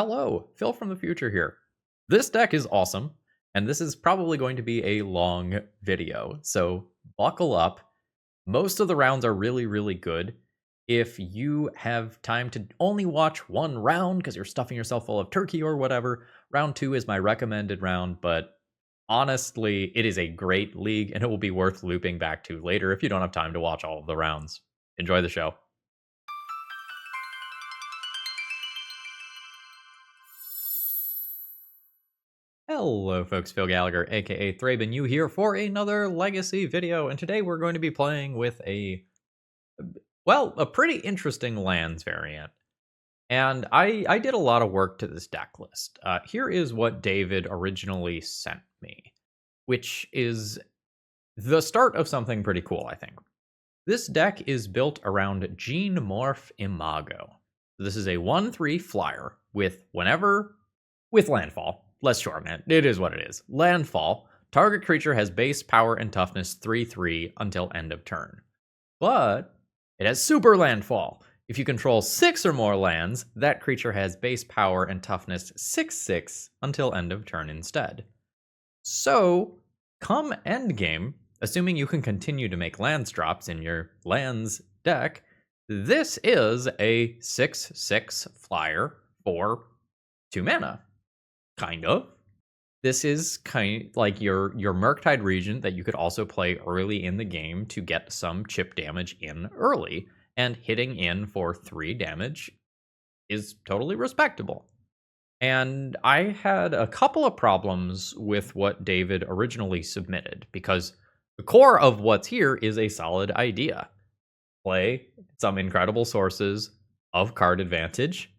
Hello, Phil from the future here. This deck is awesome, and this is probably going to be a long video, so buckle up. Most of the rounds are really, really good. If you have time to only watch one round because you're stuffing yourself full of turkey or whatever, round 2 is my recommended round, but honestly, it is a great league, and it will be worth looping back to later if you don't have time to watch all of the rounds. Enjoy the show. Hello folks, Phil Gallagher, aka ThrabenU here for another Legacy video, and today we're going to be playing with a pretty interesting lands variant. And I did a lot of work to this deck list. Here is what David originally sent me, which is the start of something pretty cool, I think. This deck is built around Genemorph Imago. This is a 1/3 flyer with landfall. Let's shorten it. It is what it is. Landfall. Target creature has base power and toughness 3/3 until end of turn. But it has super landfall. If you control 6 or more lands, that creature has base power and toughness 6/6 until end of turn instead. So, come endgame, assuming you can continue to make lands drops in your lands deck, this is a 6/6 flyer for 2 mana. Kind of. This is kind of like your Murktide Regent that you could also play early in the game to get some chip damage in early, and hitting in for 3 damage is totally respectable. And I had a couple of problems with what David originally submitted, because the core of what's here is a solid idea. Play some incredible sources of card advantage,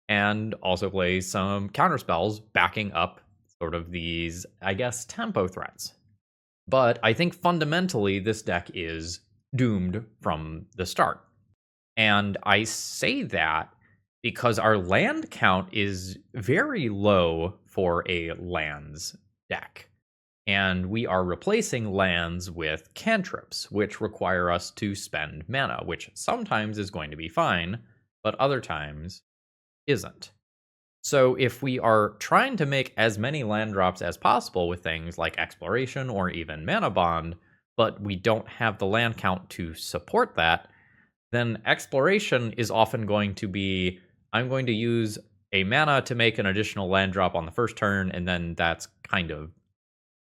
and also play some counterspells backing up sort of these, I guess, tempo threats. But I think fundamentally this deck is doomed from the start. And I say that because our land count is very low for a lands deck. And we are replacing lands with cantrips, which require us to spend mana, which sometimes is going to be fine, but other times isn't. So if we are trying to make as many land drops as possible with things like Exploration or even Mana Bond, but we don't have the land count to support that, then Exploration is often going to be, I'm going to use a mana to make an additional land drop on the first turn, and then that's kind of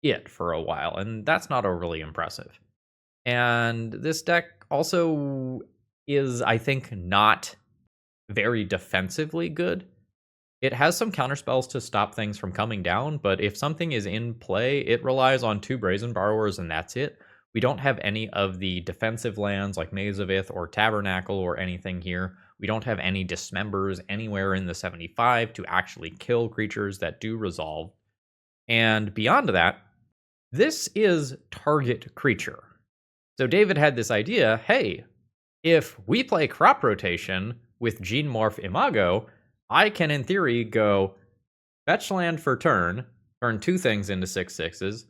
it for a while, and that's not overly impressive. And this deck also is, I think, not very defensively good. It has some counterspells to stop things from coming down, but if something is in play, it relies on 2 Brazen Borrowers and that's it. We don't have any of the defensive lands like Maze of Ith or Tabernacle or anything here. We don't have any Dismembers anywhere in the 75 to actually kill creatures that do resolve. And beyond that, this is target creature. So David had this idea, hey, if we play Crop Rotation with Genemorph Imago, I can, in theory, go fetch land for turn 2 things into 6/6s,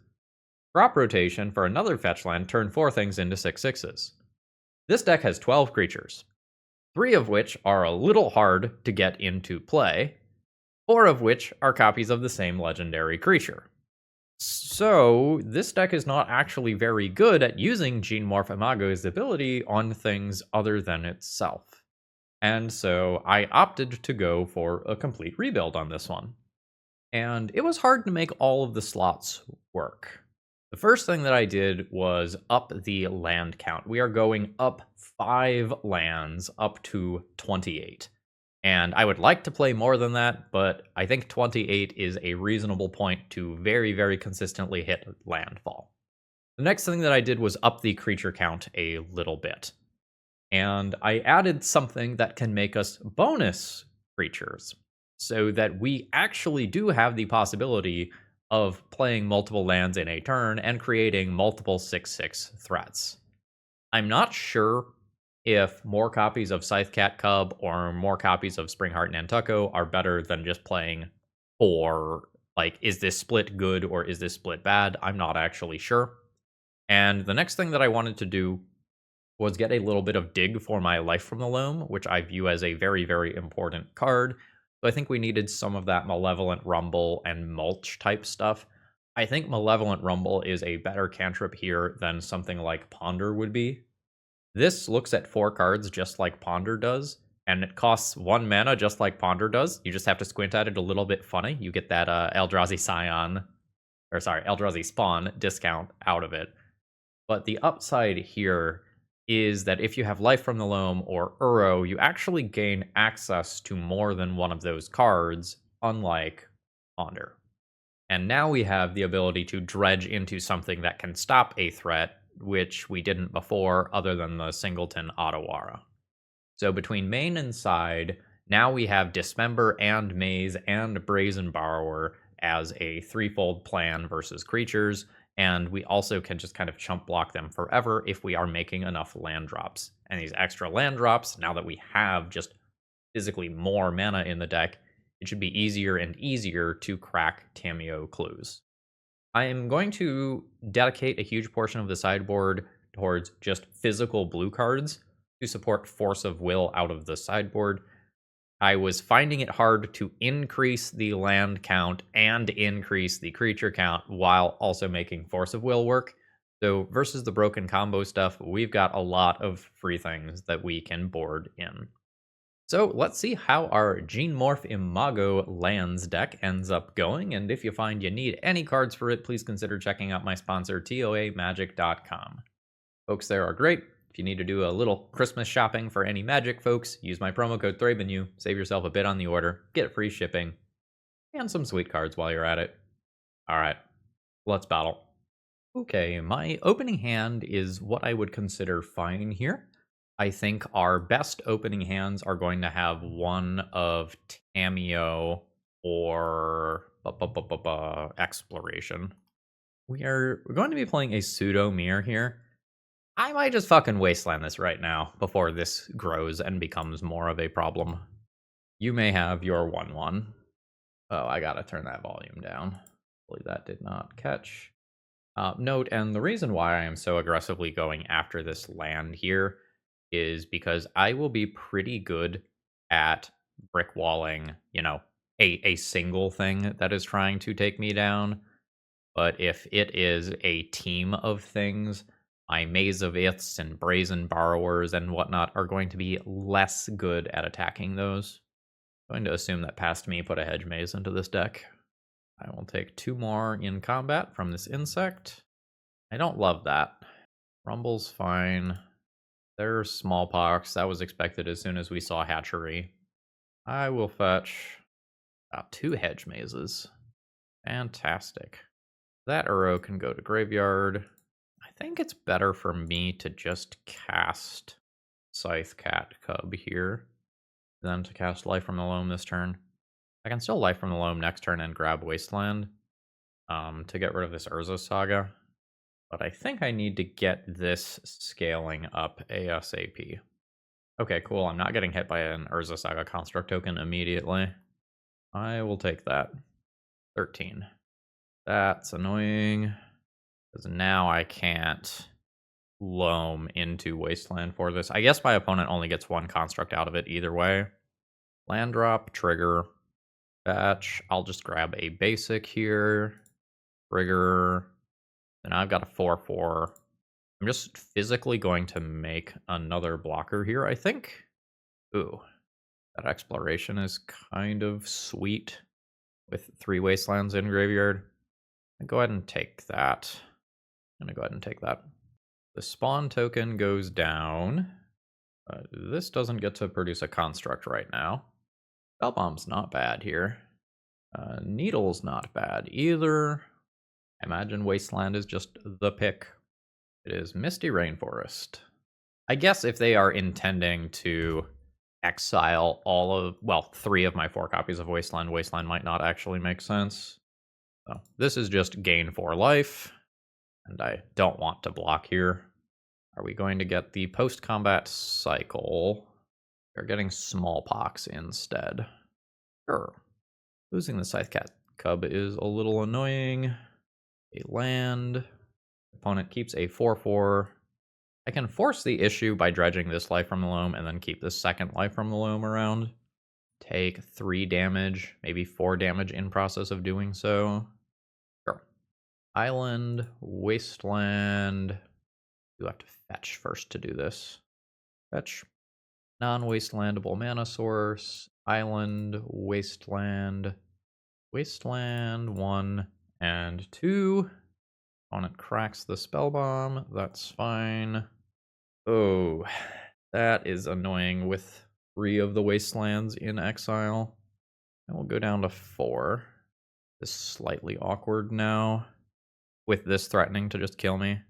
Crop Rotation for another fetch land, turn 4 things into 6/6s. This deck has 12 creatures, 3 of which are a little hard to get into play, 4 of which are copies of the same legendary creature. So, this deck is not actually very good at using Genemorph Imago's ability on things other than itself. And so I opted to go for a complete rebuild on this one. And it was hard to make all of the slots work. The first thing that I did was up the land count. We are going up 5 lands up to 28. And I would like to play more than that, but I think 28 is a reasonable point to very, very consistently hit landfall. The next thing that I did was up the creature count a little bit. And I added something that can make us bonus creatures, so that we actually do have the possibility of playing multiple lands in a turn and creating multiple 6/6 threats. I'm not sure if more copies of Scythecat Cub or more copies of Springheart Nantuko are better than just playing 4. Like, is this split good or is this split bad? I'm not actually sure. And the next thing that I wanted to do was get a little bit of dig for my Life from the Loam, which I view as a very, very important card. So I think we needed some of that Malevolent Rumble and Mulch type stuff. I think Malevolent Rumble is a better cantrip here than something like Ponder would be. This looks at 4 cards just like Ponder does, and it costs 1 mana just like Ponder does. You just have to squint at it a little bit funny. You get that Eldrazi Scion, or sorry, Eldrazi Spawn discount out of it. But the upside here is that if you have Life from the Loam or Uro, you actually gain access to more than one of those cards, unlike Ponder. And now we have the ability to dredge into something that can stop a threat, which we didn't before, other than the Singleton Otawara. So between main and side, now we have Dismember and Maze and Brazen Borrower as a threefold plan versus creatures, and we also can just kind of chump block them forever if we are making enough land drops. And these extra land drops, now that we have just physically more mana in the deck, it should be easier and easier to crack Tamiyo clues. I am going to dedicate a huge portion of the sideboard towards just physical blue cards to support Force of Will out of the sideboard. I was finding it hard to increase the land count and increase the creature count while also making Force of Will work. So versus the broken combo stuff, we've got a lot of free things that we can board in. So let's see how our Genemorph Imago Lands deck ends up going, and if you find you need any cards for it, please consider checking out my sponsor, TOAMagic.com. Folks there are great. If you need to do a little Christmas shopping for any Magic folks, use my promo code ThrabenU, save yourself a bit on the order, get free shipping, and some sweet cards while you're at it. Alright, let's battle. Okay, my opening hand is what I would consider fine here. I think our best opening hands are going to have one of Tamiyo or Exploration. We're going to be playing a pseudo mirror here. I might just fucking wasteland this right now before this grows and becomes more of a problem. You may have your 1/1. Oh, I gotta turn that volume down. Hopefully that did not catch. Note, and the reason why I am so aggressively going after this land here is because I will be pretty good at brick walling, a single thing that is trying to take me down. But if it is a team of things, my Maze of Iths and Brazen Borrowers and whatnot are going to be less good at attacking those. I'm going to assume that past me put a Hedge Maze into this deck. I will take 2 more in combat from this insect. I don't love that. Rumble's fine. There's Smallpox. That was expected as soon as we saw Hatchery. I will fetch 2 Hedge Mazes. Fantastic. That Uro can go to graveyard. I think it's better for me to just cast Scythecat Cub here than to cast Life from the Loam this turn. I can still Life from the Loam next turn and grab Wasteland to get rid of this Urza Saga. But I think I need to get this scaling up ASAP. Okay, cool. I'm not getting hit by an Urza Saga Construct token immediately. I will take that. 13. That's annoying, because now I can't Loam into Wasteland for this. I guess my opponent only gets 1 construct out of it either way. Land drop, trigger, fetch. I'll just grab a basic here. Trigger. And I've got a 4/4. I'm just physically going to make another blocker here, I think. Ooh, that Exploration is kind of sweet with 3 Wastelands in graveyard. I'll go ahead and take that. I'm going to go ahead and take that. The spawn token goes down. This doesn't get to produce a construct right now. Spellbomb's not bad here. Needle's not bad either. I imagine Wasteland is just the pick. It is Misty Rainforest. I guess if they are intending to exile 3 of my 4 copies of Wasteland, Wasteland might not actually make sense. So this is just gain 4 life, and I don't want to block here. Are we going to get the post-combat cycle? We're getting Smallpox instead. Sure. Losing the Scythecat Cub is a little annoying. A land. Opponent keeps a 4/4. I can force the issue by dredging this Life from the Loam and then keep this second Life from the Loam around. take 3 damage, maybe 4 damage in process of doing so. Sure. Island, Wasteland. You have to fetch first to do this. Fetch. Non-wastelandable mana source. Island, Wasteland. Wasteland 1 and 2. Opponent cracks the spell bomb. That's fine. Oh, that is annoying with 3 of the wastelands in exile. And we'll go down to 4. This is slightly awkward now, with this threatening to just kill me.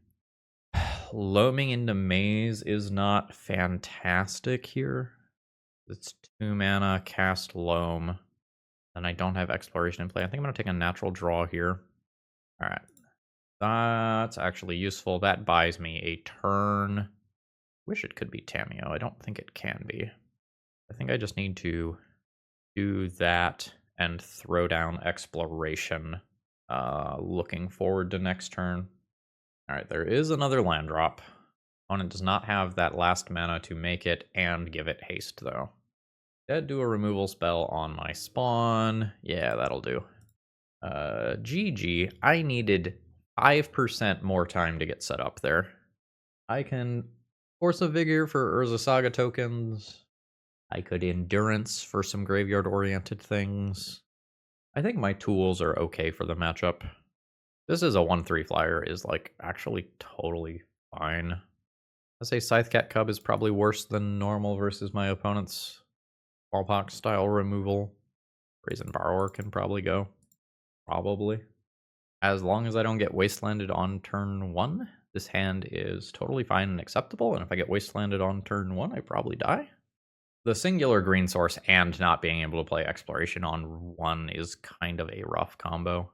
Loaming into Maze is not fantastic here. It's 2 mana, cast Loam, and I don't have Exploration in play. I think I'm going to take a natural draw here. Alright. That's actually useful. That buys me a turn. Wish it could be Tamiyo. I don't think it can be. I think I just need to do that and throw down Exploration. Looking forward to next turn. Alright, there is another land drop. Opponent does not have that last mana to make it and give it haste, though. Did do a removal spell on my spawn. Yeah, that'll do. GG. I needed 5% more time to get set up there. I can Force of Vigor for Urza Saga tokens. I could Endurance for some graveyard-oriented things. I think my tools are okay for the matchup. This is a 1/3 flyer is, like, actually totally fine. I say Scythecat Cub is probably worse than normal versus my opponent's smallpox-style removal. Brazen Borrower can probably go. Probably. As long as I don't get wastelanded on turn 1, this hand is totally fine and acceptable, and if I get wastelanded on turn 1, I probably die. The singular green source and not being able to play Exploration on 1 is kind of a rough combo.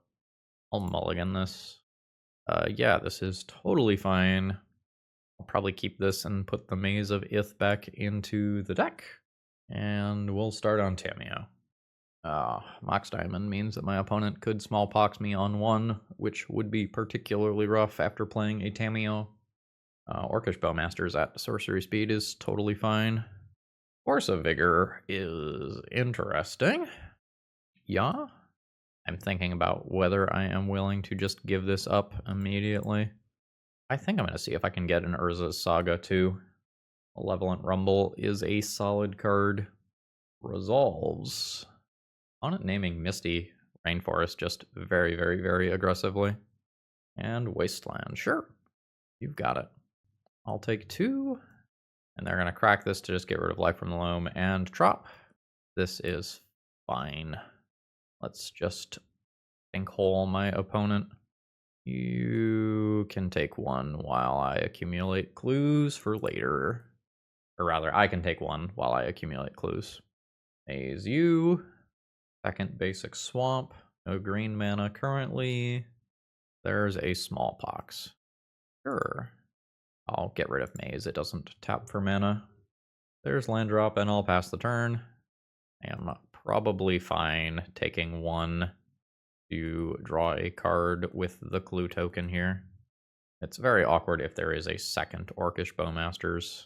I'll mulligan this. Yeah, this is totally fine. I'll probably keep this and put the Maze of Ith back into the deck. And we'll start on Tamiyo. Mox Diamond means that my opponent could smallpox me on 1, which would be particularly rough after playing a Tamiyo. Orcish Bowmasters at sorcery speed is totally fine. Force of Vigor is interesting. Yeah. I'm thinking about whether I am willing to just give this up immediately. I think I'm going to see if I can get an Urza Saga too. Malevolent Rumble is a solid card. Resolves. On it naming Misty Rainforest just very, very, very aggressively. And Wasteland. Sure. You've got it. I'll take 2. And they're going to crack this to just get rid of Life from the Loam and drop. This is fine. Let's just sinkhole my opponent. You can take 1 while I accumulate clues for later. Or rather, I can take 1 while I accumulate clues. Maze you. Second basic swamp. No green mana currently. There's a smallpox. Sure. I'll get rid of Maze. It doesn't tap for mana. There's land drop, and I'll pass the turn. I'm probably fine taking 1 to draw a card with the clue token here. It's very awkward if there is a second Orcish Bowmasters.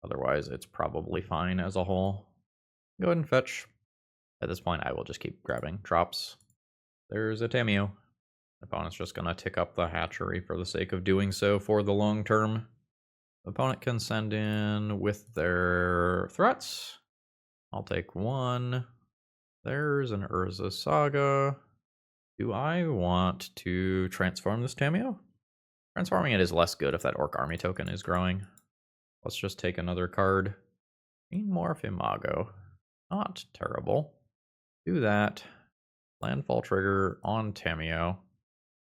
Otherwise, it's probably fine as a whole. Go ahead and fetch. At this point, I will just keep grabbing drops. There's a Tamiyo. Opponent's just going to tick up the hatchery for the sake of doing so for the long term. Opponent can send in with their threats. I'll take 1. There's an Urza Saga. Do I want to transform this Tamiyo? Transforming it is less good if that Orc Army token is growing. Let's just take another card. Genemorph Imago. Not terrible. Do that. Landfall trigger on Tamiyo.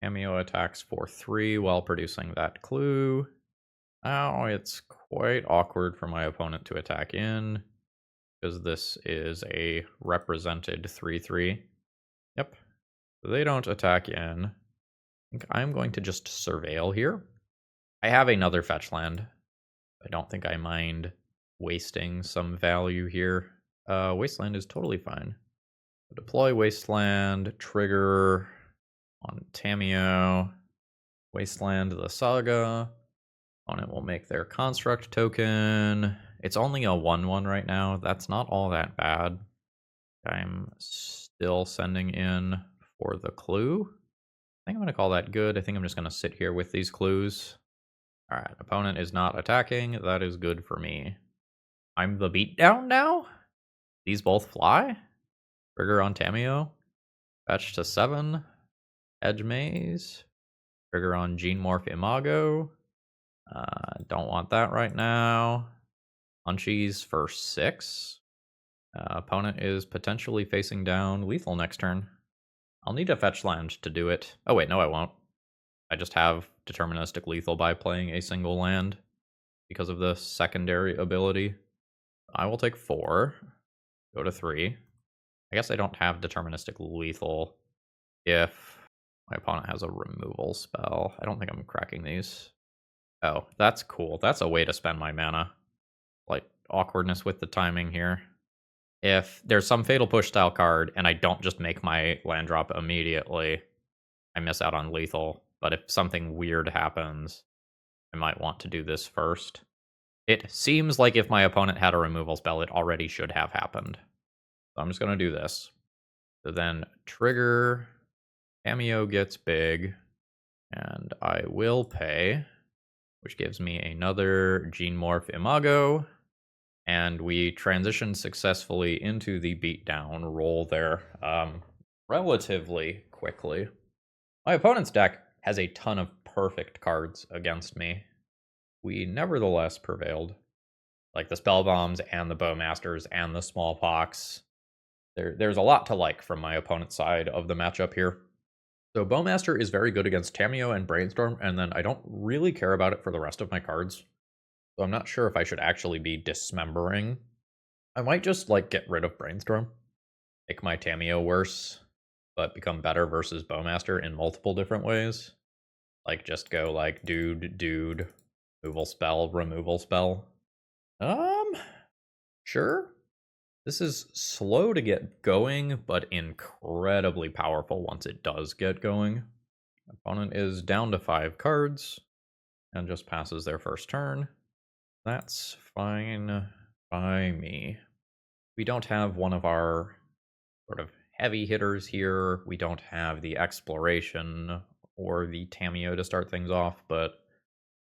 Tamiyo attacks for 3 while producing that clue. Now it's quite awkward for my opponent to attack in, because this is a represented 3/3. Yep. They don't attack in. I think I'm going to just surveil here. I have another fetch land. I don't think I mind wasting some value here. Wasteland is totally fine. Deploy Wasteland, trigger on Tamiyo. Wasteland the Saga. Opponent will make their construct token. It's only a 1/1 right now. That's not all that bad. I'm still sending in for the clue. I think I'm going to call that good. I think I'm just going to sit here with these clues. All right, opponent is not attacking. That is good for me. I'm the beatdown now? These both fly? Trigger on Tamiyo. Fetch to 7. Edge Maze. Trigger on Genemorph Imago. Don't want that right now. Munchies for 6. Opponent is potentially facing down lethal next turn. I'll need a fetch land to do it. Oh wait, no I won't. I just have deterministic lethal by playing a single land because of the secondary ability. I will take 4. Go to 3. I guess I don't have deterministic lethal if my opponent has a removal spell. I don't think I'm cracking these. Oh, that's cool. That's a way to spend my mana. Like, awkwardness with the timing here. If there's some Fatal Push style card and I don't just make my land drop immediately, I miss out on lethal. But if something weird happens, I might want to do this first. It seems like if my opponent had a removal spell, it already should have happened. So I'm just going to do this. So then trigger, Tamiyo gets big, and I will pay, which gives me another Genemorph Imago, and we transition successfully into the beatdown roll there relatively quickly. My opponent's deck has a ton of perfect cards against me. We nevertheless prevailed. Like the Spell Bombs and the Bowmasters and the Smallpox. There's a lot to like from my opponent's side of the matchup here. So Bowmaster is very good against Tamiyo and Brainstorm, and then I don't really care about it for the rest of my cards. So I'm not sure if I should actually be dismembering. I might just like get rid of Brainstorm, make my Tamiyo worse, but become better versus Bowmaster in multiple different ways. Like just go like dude, removal spell. Sure. This is slow to get going, but incredibly powerful once it does get going. Opponent is down to 5 cards and just passes their first turn. That's fine by me. We don't have one of our sort of heavy hitters here. We don't have the Exploration or the Tamiyo to start things off, but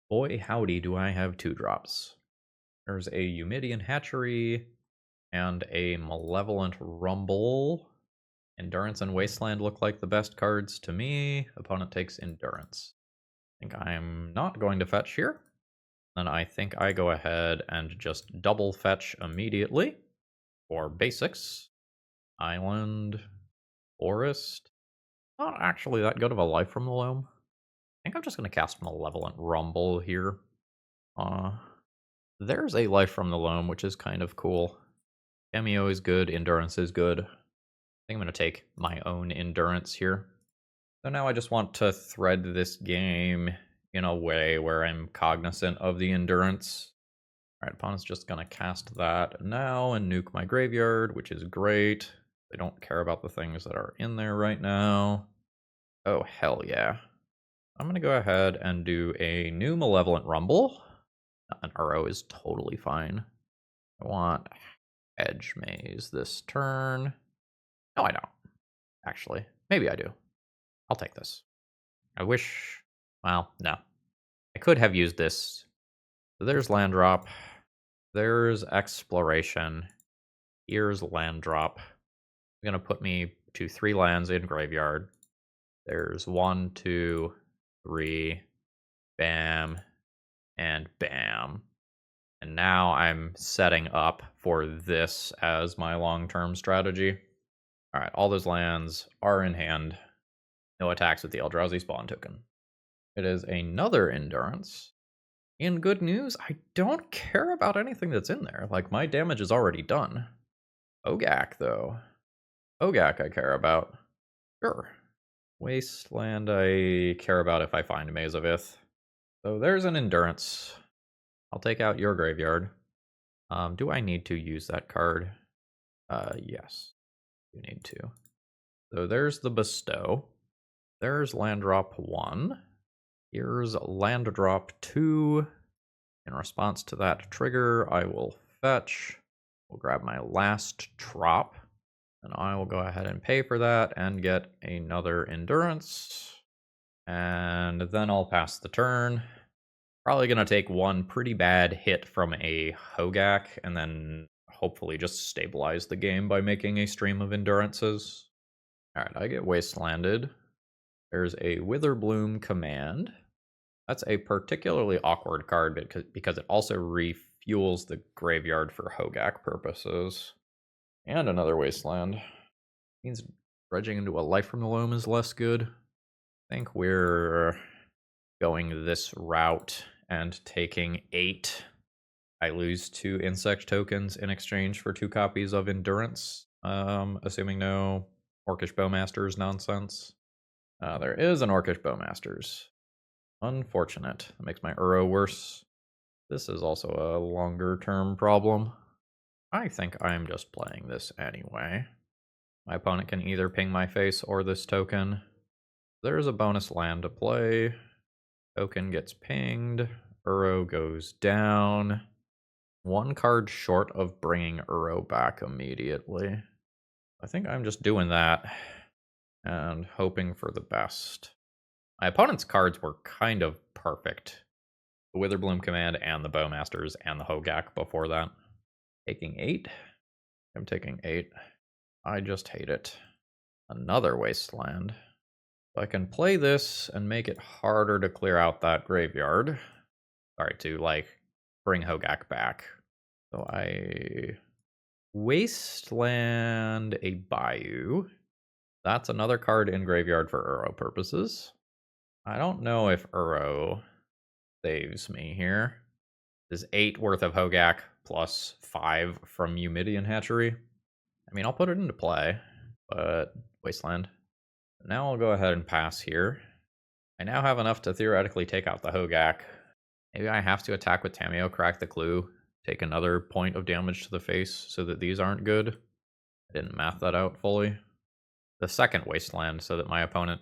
boy howdy do I have 2 drops. There's a Eumidian Hatchery and a Malevolent Rumble. Endurance and Wasteland look like the best cards to me. Opponent takes Endurance. I think I'm not going to fetch here. Then I think I go ahead and just double fetch immediately for basics. Island, Forest. Not actually that good of a Life from the Loam. I think I'm just going to cast Malevolent Rumble here. There's a Life from the Loam, which is kind of cool. Tamiyo is good, Endurance is good. I think I'm going to take my own Endurance here. So now I just want to thread this game in a way where I'm cognizant of the Endurance. Alright, opponent's just going to cast that now and nuke my graveyard, which is great. They don't care about the things that are in there right now. Oh, hell yeah. I'm going to go ahead and do a new Malevolent Rumble. An Uro is totally fine. I want Edge Maze this turn. No, I don't. Actually, maybe I do. I'll take this. I wish... Well, no. I could have used this. So there's land drop. There's exploration. Here's land drop. It's going to put me to 3 lands in graveyard. There's 1, 2, 3. Bam. And bam. And now I'm setting up for this as my long-term strategy. Alright, all those lands are in hand. No attacks with the Eldrazi spawn token. It is another Endurance. In good news, I don't care about anything that's in there. Like, my damage is already done. Ogak, though. Ogak I care about. Sure. Wasteland I care about if I find Maze of Ith. So there's an Endurance. I'll take out your graveyard. Do I need to use that card? Yes. You need to. So there's the Bestow. There's land drop 1. Here's land drop 2. In response to that trigger, I will fetch. We'll grab my last trop. And I will go ahead and pay for that and get another endurance. And then I'll pass the turn. Probably going to take one pretty bad hit from a Hogak and then hopefully just stabilize the game by making a stream of endurances. Alright, I get Wastelanded. There's a Witherbloom command. That's a particularly awkward card because it also refuels the graveyard for Hogak purposes. And another Wasteland. Means dredging into a Life from the Loam is less good. I think we're going this route and taking 8. I lose 2 insect tokens in exchange for 2 copies of Endurance, assuming no Orcish Bowmasters nonsense. There is an Orcish Bowmasters. Unfortunate. That makes my Uro worse. This is also a longer-term problem. I think I'm just playing this anyway. My opponent can either ping my face or this token. There's a bonus land to play. Token gets pinged. Uro goes down. 1 card short of bringing Uro back immediately. I think I'm just doing that and hoping for the best. My opponent's cards were kind of perfect. The Witherbloom command and the Bowmasters and the Hogak before that. Taking 8. I'm taking 8. I just hate it. Another Wasteland. So I can play this and make it harder to clear out that graveyard. Sorry, to like bring Hogak back. So I Wasteland a Bayou. That's another card in graveyard for Uro purposes. I don't know if Uro saves me here. This is 8 worth of Hogak plus 5 from Eumidian Hatchery. I mean, I'll put it into play, but Wasteland. Now I'll go ahead and pass here. I now have enough to theoretically take out the Hogak. Maybe I have to attack with Tamiyo, crack the clue, take another point of damage to the face so that these aren't good. I didn't math that out fully. The second Wasteland so that my opponent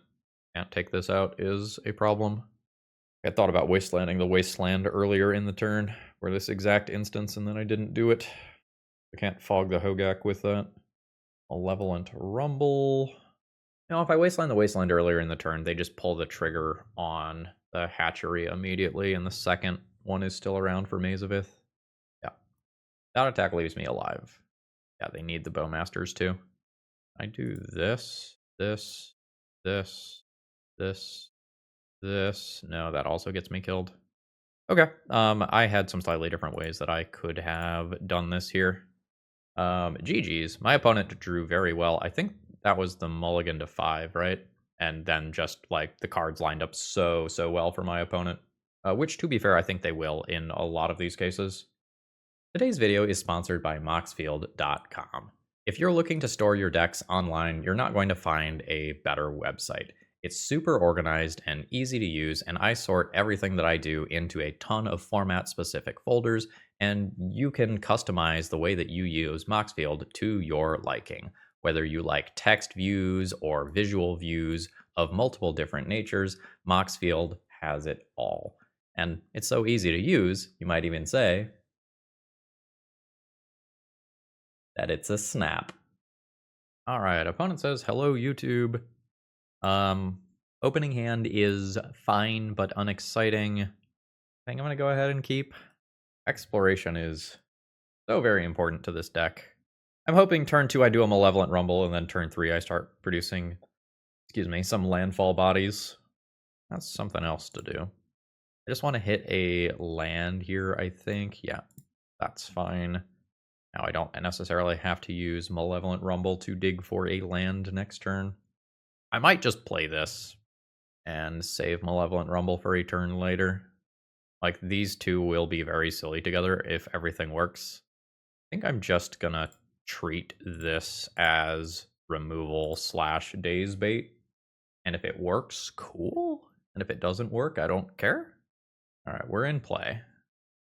can't take this out is a problem. I thought about Wastelanding the Wasteland earlier in the turn for this exact instance, and then I didn't do it. I can't fog the Hogak with that. Malevolent Rumble. Now, if I Wasteland the Wasteland earlier in the turn, they just pull the trigger on the hatchery immediately, and the second one is still around for Maze of Ith. Yeah. That attack leaves me alive. Yeah, they need the Bowmasters too. I do this, this, this, this, this. No, that also gets me killed. Okay. I had some slightly different ways that I could have done this here. GG's. My opponent drew very well. I think that was the mulligan to 5, right? And then just like the cards lined up so well for my opponent. Which, to be fair, I think they will in a lot of these cases. Today's video is sponsored by Moxfield.com. If you're looking to store your decks online, you're not going to find a better website. It's super organized and easy to use, and I sort everything that I do into a ton of format-specific folders, and you can customize the way that you use Moxfield to your liking. Whether you like text views or visual views of multiple different natures, Moxfield has it all. And it's so easy to use, you might even say that it's a snap. All right, opponent says, hello, YouTube. Opening hand is fine, but unexciting. I think I'm going to go ahead and keep. Exploration is so very important to this deck. I'm hoping turn 2 I do a Malevolent Rumble, and then turn 3 I start producing, some landfall bodies. That's something else to do. I just want to hit a land here, I think. Yeah, that's fine. Now I don't necessarily have to use Malevolent Rumble to dig for a land next turn. I might just play this and save Malevolent Rumble for a turn later. Like, these two will be very silly together if everything works. I think I'm just gonna treat this as removal / daze bait. And if it works, cool. And if it doesn't work, I don't care. Alright, we're in play.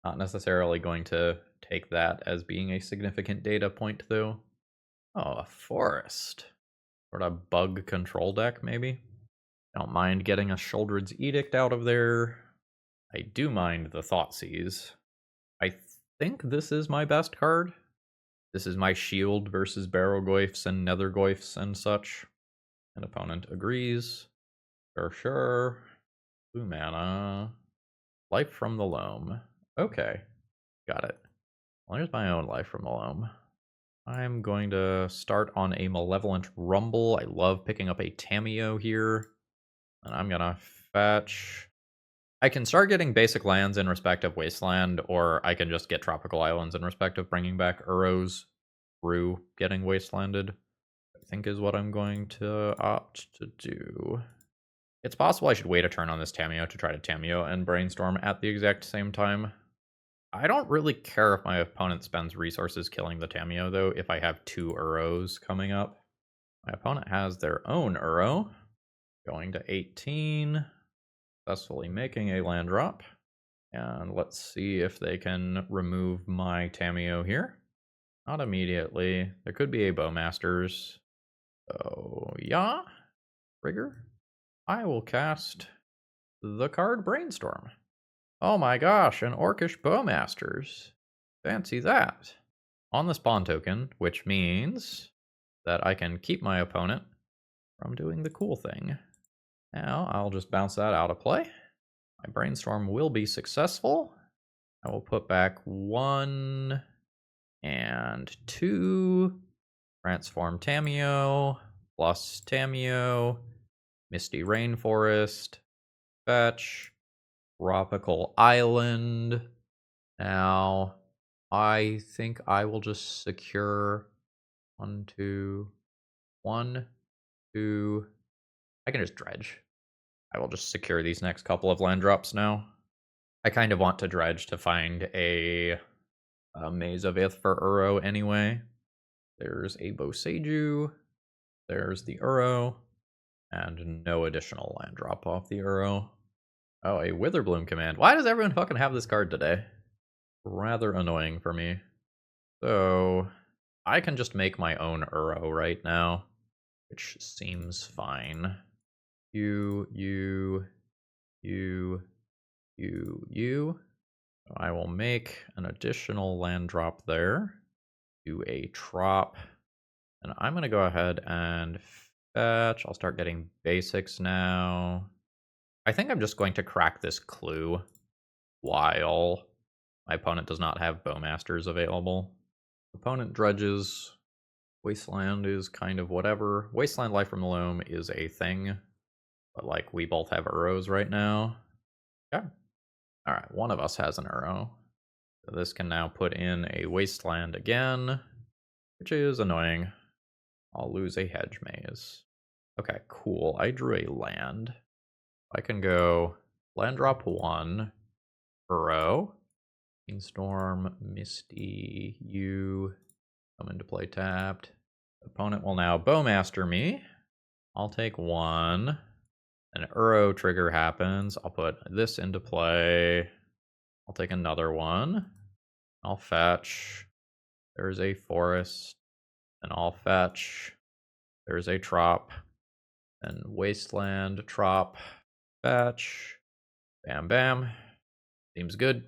Not necessarily going to take that as being a significant data point, though. Oh, a forest. Sort of bug control deck, maybe? Don't mind getting a Shouldered's Edict out of there. I do mind the Thoughtseize. I think this is my best card. This is my shield versus Barrowgoyfs and Nethergoyfs and such. An opponent agrees. Sure. Blue mana. Life from the Loam. Okay. Got it. Well, here's my own Life from the Loam. I'm going to start on a Malevolent Rumble. I love picking up a Tamiyo here. And I'm going to fetch. I can start getting basic lands in respect of Wasteland, or I can just get Tropical Islands in respect of bringing back Urros through getting Wastelanded. I think is what I'm going to opt to do. It's possible I should wait a turn on this Tamiyo to try to Tamiyo and Brainstorm at the exact same time. I don't really care if my opponent spends resources killing the Tamiyo, though, if I have 2 Urros coming up. My opponent has their own Urro, going to 18, successfully making a land drop. And let's see if they can remove my Tamiyo here. Not immediately. There could be a Bowmasters. So, yeah. Trigger. I will cast the card Brainstorm. Oh my gosh, an Orcish Bowmasters. Fancy that. On the spawn token, which means that I can keep my opponent from doing the cool thing. Now, I'll just bounce that out of play. My Brainstorm will be successful. I will put back 1 and 2. Transform Tamiyo, plus Tamiyo, Misty Rainforest, fetch, Tropical Island. Now, I think I will just secure 1, 2, 1, 2. I can just dredge. I will just secure these next couple of land drops now. I kind of want to dredge to find a Maze of Ith for Uro anyway. There's a Boseiju. There's the Uro. And no additional land drop off the Uro. Oh, a Witherbloom command. Why does everyone fucking have this card today? Rather annoying for me. So, I can just make my own Uro right now, which seems fine. You. I will make an additional land drop there. Do a trop. And I'm going to go ahead and fetch. I'll start getting basics now. I think I'm just going to crack this clue while my opponent does not have Bowmasters available. Opponent dredges. Wasteland is kind of whatever. Wasteland Life from the Loam is a thing. But, like, we both have Urros right now. Okay. Alright, one of us has an Uro. So this can now put in a Wasteland again, which is annoying. I'll lose a Hedge Maze. Okay, cool. I drew a land. I can go land drop 1, Uro, Storm, Misty, you come into play tapped. Opponent will now Bowmaster me. I'll take 1. An Uro trigger happens. I'll put this into play. I'll take another one. I'll fetch. There's a forest. And I'll fetch. There's a trop. And Wasteland, trop, fetch. Bam, bam. Seems good.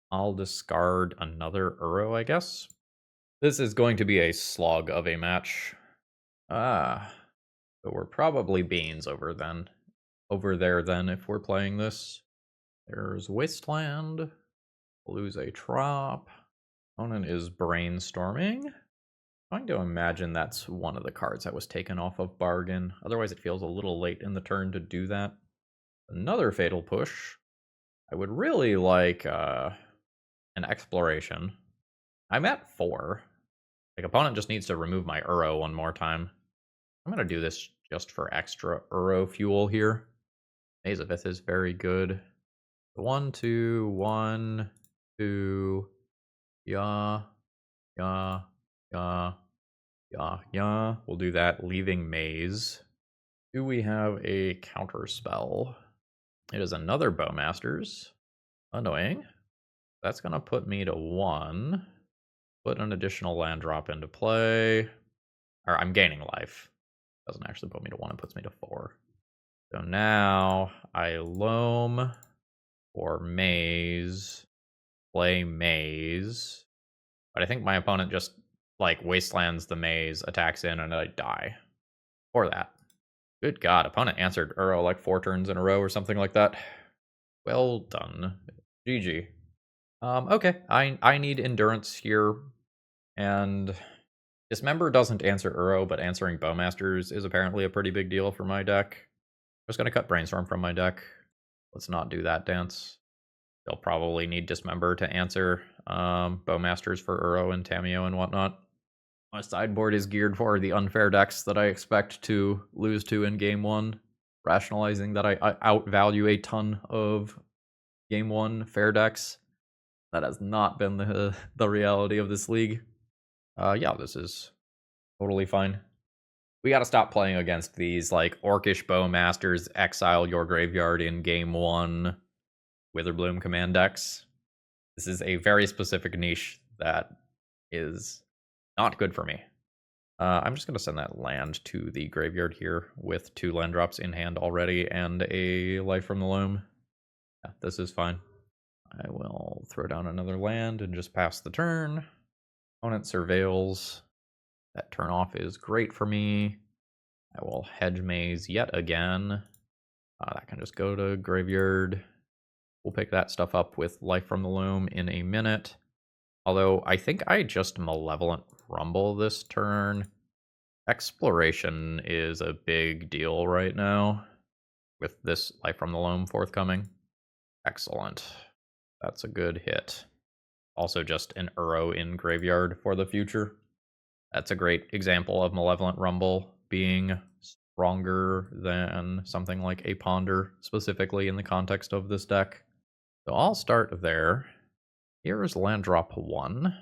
I'll discard another Uro, I guess. This is going to be a slog of a match. So we're probably beans over there then if we're playing this. There's Wasteland. Lose a trop. Opponent is Brainstorming. I'm going to imagine that's one of the cards that was taken off of Bargain. Otherwise it feels a little late in the turn to do that. Another Fatal Push. I would really like an Exploration. I'm at 4. Like, opponent just needs to remove my Uro one more time. I'm going to do this just for extra Uro fuel here. Maze of Ith is very good. 1, 2, 1, 2. Yeah. We'll do that, leaving Maze. Do we have a counter spell? It is another Bowmasters. Annoying. That's going to put me to 1. Put an additional land drop into play. Or I'm gaining life. Doesn't actually put me to 1, it puts me to 4. So now I Loam or Maze. Play Maze. But I think my opponent just like, Wastelands the maze, attacks in, and I die. Or that. Good god, opponent answered Uro like 4 turns in a row or something like that. Well done. GG. Okay, I need endurance here, and Dismember doesn't answer Uro, but answering Bowmasters is apparently a pretty big deal for my deck. I'm just gonna cut Brainstorm from my deck. Let's not do that dance. They'll probably need Dismember to answer Bowmasters for Uro and Tamiyo and whatnot. My sideboard is geared for the unfair decks that I expect to lose to in Game 1, rationalizing that I outvalue a ton of Game 1 fair decks. That has not been the reality of this league. Yeah, this is totally fine. We gotta stop playing against these, like, Orcish Bowmasters, exile your graveyard in Game 1 Witherbloom command decks. This is a very specific niche that is not good for me. I'm just going to send that land to the graveyard here with 2 land drops in hand already and a Life from the Loam. Yeah, this is fine. I will throw down another land and just pass the turn. Opponent surveils. That turn off is great for me. I will hedge maze yet again. That can just go to graveyard. We'll pick that stuff up with Life from the Loam in a minute. Although, I think I just Malevolent Rumble this turn. Exploration is a big deal right now, with this Life from the Loam forthcoming. Excellent. That's a good hit. Also just an Uro in graveyard for the future. That's a great example of Malevolent Rumble being stronger than something like a Ponder, specifically in the context of this deck. So I'll start there. Here's land drop 1.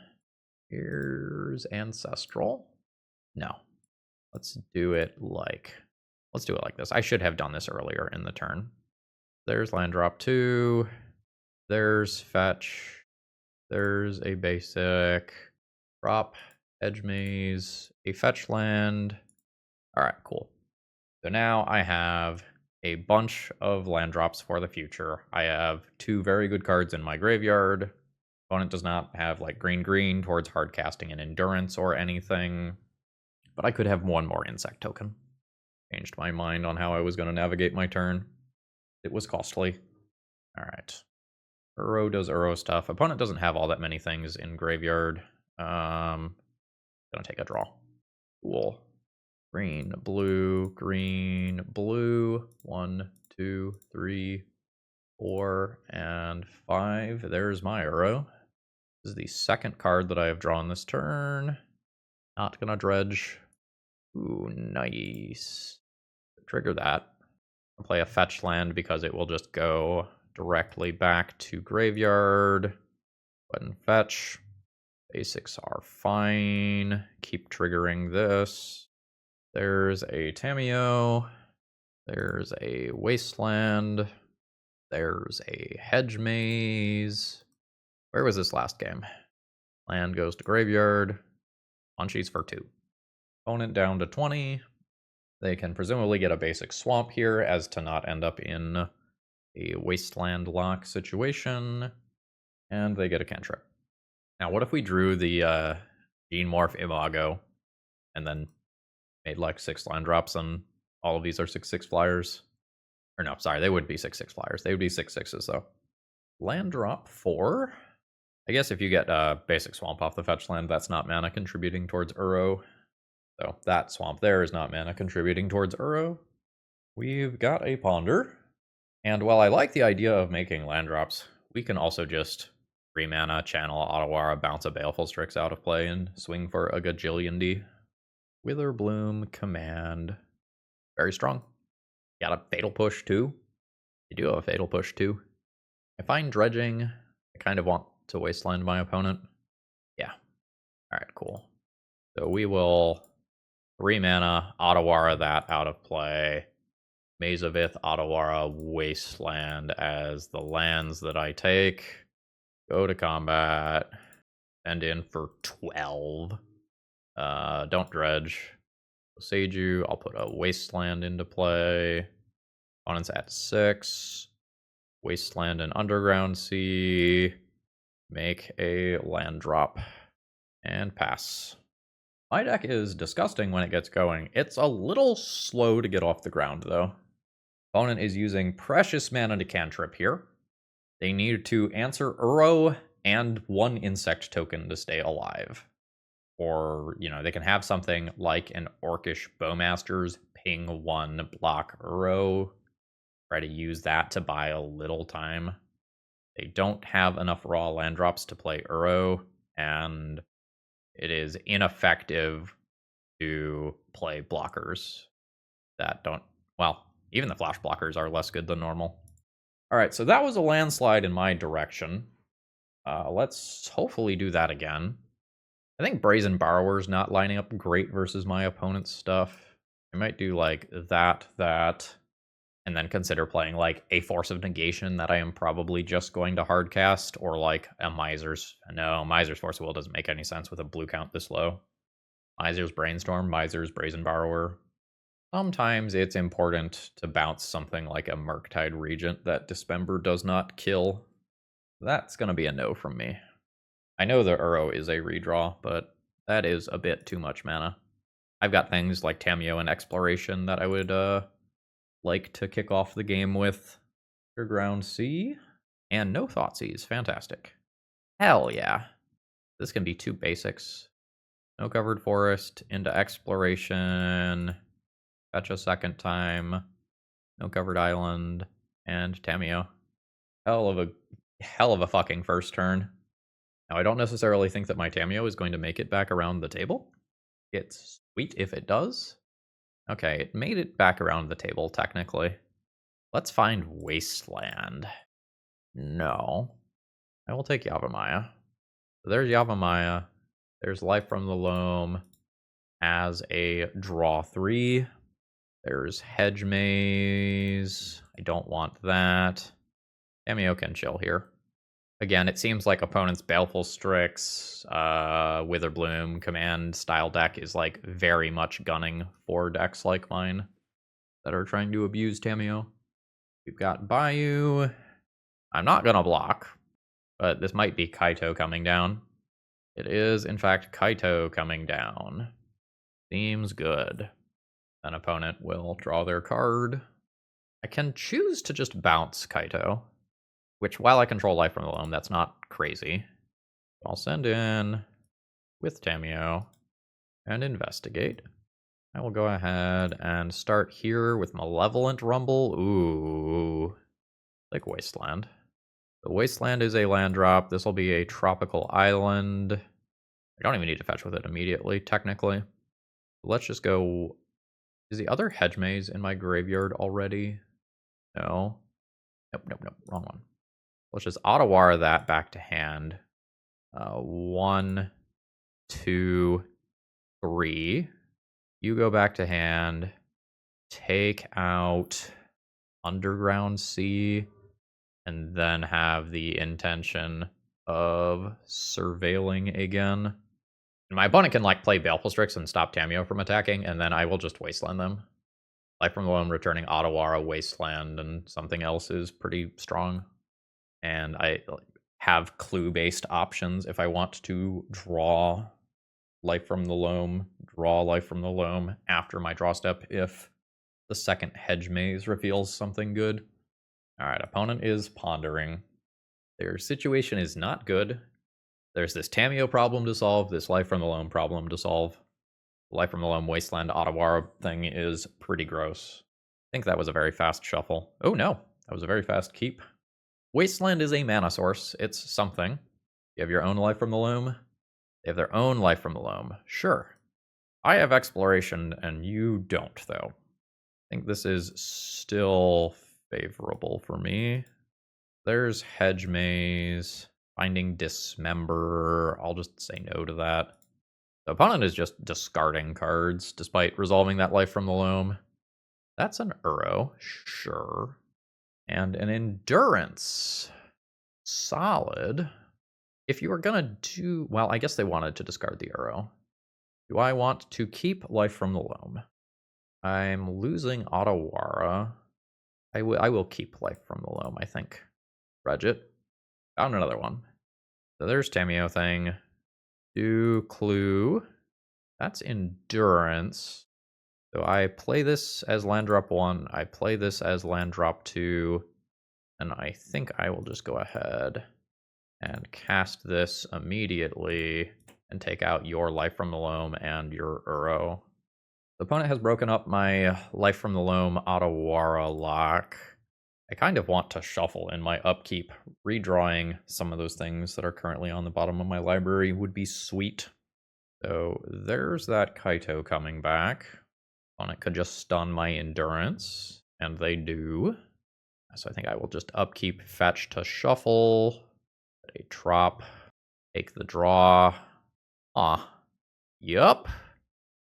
Here's Ancestral. No. Let's do it like this. I should have done this earlier in the turn. There's land drop 2. There's fetch. There's a basic. Drop. Edge maze. A fetch land. Alright, cool. So now I have a bunch of land drops for the future. I have 2 very good cards in my graveyard. Opponent does not have, like, green towards hard casting and endurance or anything. But I could have 1 more insect token. Changed my mind on how I was going to navigate my turn. It was costly. Alright. Uro does Uro stuff. Opponent doesn't have all that many things in graveyard. Gonna take a draw. Cool. Green, blue, green, blue. 1, 2, 3, 4, and 5. There's my Uro. This is the second card that I have drawn this turn. Not gonna dredge. Ooh, nice. Trigger that. I'll play a fetch land because it will just go directly back to graveyard. Go ahead and fetch. Basics are fine. Keep triggering this. There's a Tamiyo. There's a Wasteland. There's a Hedge Maze. Where was this last game? Land goes to graveyard. Munchies for 2. Opponent down to 20. They can presumably get a basic swamp here as to not end up in a Wasteland lock situation. And they get a cantrip. Now, what if we drew the Genemorph Imago and then made like 6 land drops and all of these are 6/6 flyers? Or no, sorry, they would be 6/6 flyers. They would be 6/6s though. Land drop 4. I guess if you get basic swamp off the fetch land, that's not mana contributing towards Uro. So that swamp there is not mana contributing towards Uro. We've got a Ponder. And while I like the idea of making land drops, we can also just 3 mana, channel Otawara, bounce a Baleful Strix out of play, and swing for a gajillion D. Witherbloom command. Very strong. Got a Fatal Push too. You do have a Fatal Push too. I find dredging. I kind of want to wasteland my opponent. Yeah. Alright, cool. So we will 3 mana, Otawara that out of play. Maze of Ith, Otawara, Wasteland as the lands that I take. Go to combat. End in for 12. Don't dredge. Seiju, I'll put a Wasteland into play. Opponent's at 6. Wasteland and Underground Sea. Make a land drop. And pass. My deck is disgusting when it gets going. It's a little slow to get off the ground, though. Opponent is using precious mana to cantrip here. They need to answer Uro and 1 insect token to stay alive. Or, they can have something like an Orcish Bowmaster's ping 1 block Uro. Try to use that to buy a little time. They don't have enough raw land drops to play Uro, and it is ineffective to play blockers that don't... Well, even the flash blockers are less good than normal. Alright, so that was a landslide in my direction. Let's hopefully do that again. I think Brazen Borrower's not lining up great versus my opponent's stuff. I might do like that, and then consider playing like a Force of Negation that I am probably just going to hardcast, or like a Miser's... No, Miser's Force of Will doesn't make any sense with a blue count this low. Miser's Brainstorm, Miser's Brazen Borrower. Sometimes it's important to bounce something like a Murktide Regent that Dismember does not kill. That's going to be a no from me. I know the Uro is a redraw, but that is a bit too much mana. I've got things like Tamiyo and Exploration that I would like to kick off the game with. Underground Sea and no Thoughtseize. Fantastic. Hell yeah. This can be 2 basics. No Covered Forest into Exploration. Fetch a second time. No Covered Island. And Tamiyo. Hell of a fucking first turn. Now, I don't necessarily think that my Tamiyo is going to make it back around the table. It's sweet if it does. Okay, it made it back around the table, technically. Let's find Wasteland. No. I will take Yavimaya. So there's Yavimaya. There's Life from the Loam as a draw 3. There's Hedge Maze. I don't want that. Tamiyo can chill here. Again, it seems like opponent's Baleful Strix, Witherbloom, command style deck is like very much gunning for decks like mine that are trying to abuse Tamiyo. We've got Bayou. I'm not gonna block, but this might be Kaito coming down. It is, in fact, Kaito coming down. Seems good. An opponent will draw their card. I can choose to just bounce Kaito, which, while I control Life from the Loam, that's not crazy. I'll send in with Tamiyo and investigate. I will go ahead and start here with Malevolent Rumble. Ooh, like Wasteland. The Wasteland is a land drop. This will be a tropical island. I don't even need to fetch with it immediately, technically. Let's just go... Is the other Hedge Maze in my graveyard already? No. Nope, wrong one. Let's just Otawara that back to hand. 1, 2, 3. You go back to hand. Take out Underground Sea. And then have the intention of surveilling again. And my opponent can like play Baleful Strix and stop Tamiyo from attacking, and then I will just Wasteland them. Life from the Loam, returning Otawara, Wasteland, and something else is pretty strong. And I have clue-based options if I want to draw Life from the Loam, draw Life from the Loam after my draw step if the second Hedge Maze reveals something good. Alright, opponent is pondering. Their situation is not good. There's this Tamiyo problem to solve, this Life from the Loam problem to solve. The Life from the Loam Wasteland Otawara thing is pretty gross. I think that was a very fast shuffle. Oh no, that was a very fast keep. Wasteland is a mana source. It's something. You have your own Life from the Loam. They have their own Life from the Loam. Sure. I have Exploration, and you don't, though. I think this is still favorable for me. There's Hedge Maze. Finding Dismember. I'll just say no to that. The opponent is just discarding cards, despite resolving that Life from the Loam. That's an Uro. Sure. And an Endurance. Solid. If you were gonna do... Well, I guess they wanted to discard the Uro. Do I want to keep Life from the Loam? I'm losing Otawara. I will keep Life from the Loam, I think. Dredge it. Found another one. So there's Tamiyo thing. Do Clue. That's endurance. So I play this as land drop 1, I play this as land drop 2, and I think I will just go ahead and cast this immediately and take out your Life from the Loam and your Uro. The opponent has broken up my Life from the Loam Otawara lock. I kind of want to shuffle in my upkeep. Redrawing some of those things that are currently on the bottom of my library would be sweet. So there's that Kaito coming back. Opponent could just stun my endurance, and they do. So I think I will just upkeep, fetch to shuffle, a drop, take the draw. Yup.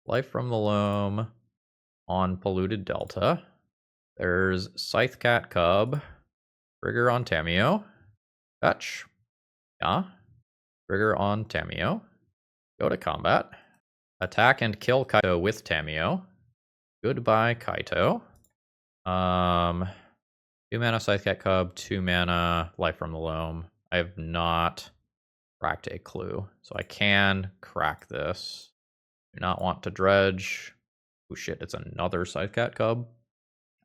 Life from the Loam on Polluted Delta. There's Scythecat Cub, trigger on Tamiyo, fetch, yeah, trigger on Tamiyo, go to combat, attack and kill Kaito with Tamiyo. Goodbye, Kaito. 2 mana Scythecat Cub, 2 mana Life from the Loam. I have not cracked a clue, so I can crack this. Do not want to dredge. Oh shit, it's another Scythecat Cub.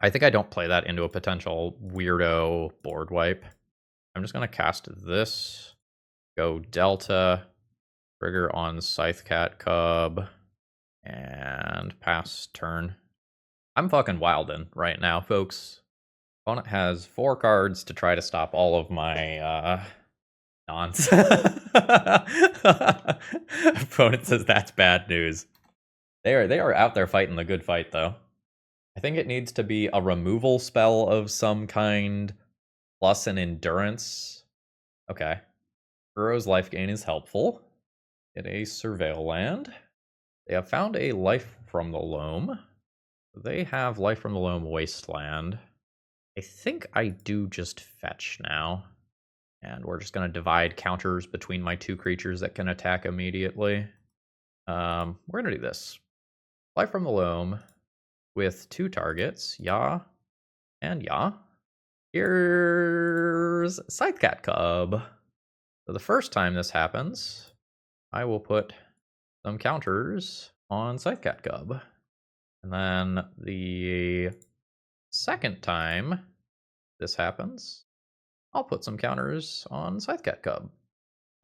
I think I don't play that into a potential weirdo board wipe. I'm just going to cast this, go Delta, trigger on Scythecat Cub, and pass turn. I'm fucking wildin' right now, folks. Opponent has 4 cards to try to stop all of my nonsense. Opponent says that's bad news. They are out there fighting the good fight, though. I think it needs to be a removal spell of some kind, plus an endurance. Okay. Uro's life gain is helpful. Get a Surveil land. They have found a Life from the Loam. They have Life from the Loam Wasteland. I think I do just fetch now. And we're just going to divide counters between my 2 creatures that can attack immediately. We're going to do this. Life from the Loam with 2 targets, Ya and Ya. Here's Scythecat Cub. So the first time this happens, I will put some counters on Scythecat Cub. And then the second time this happens, I'll put some counters on Scythecat Cub.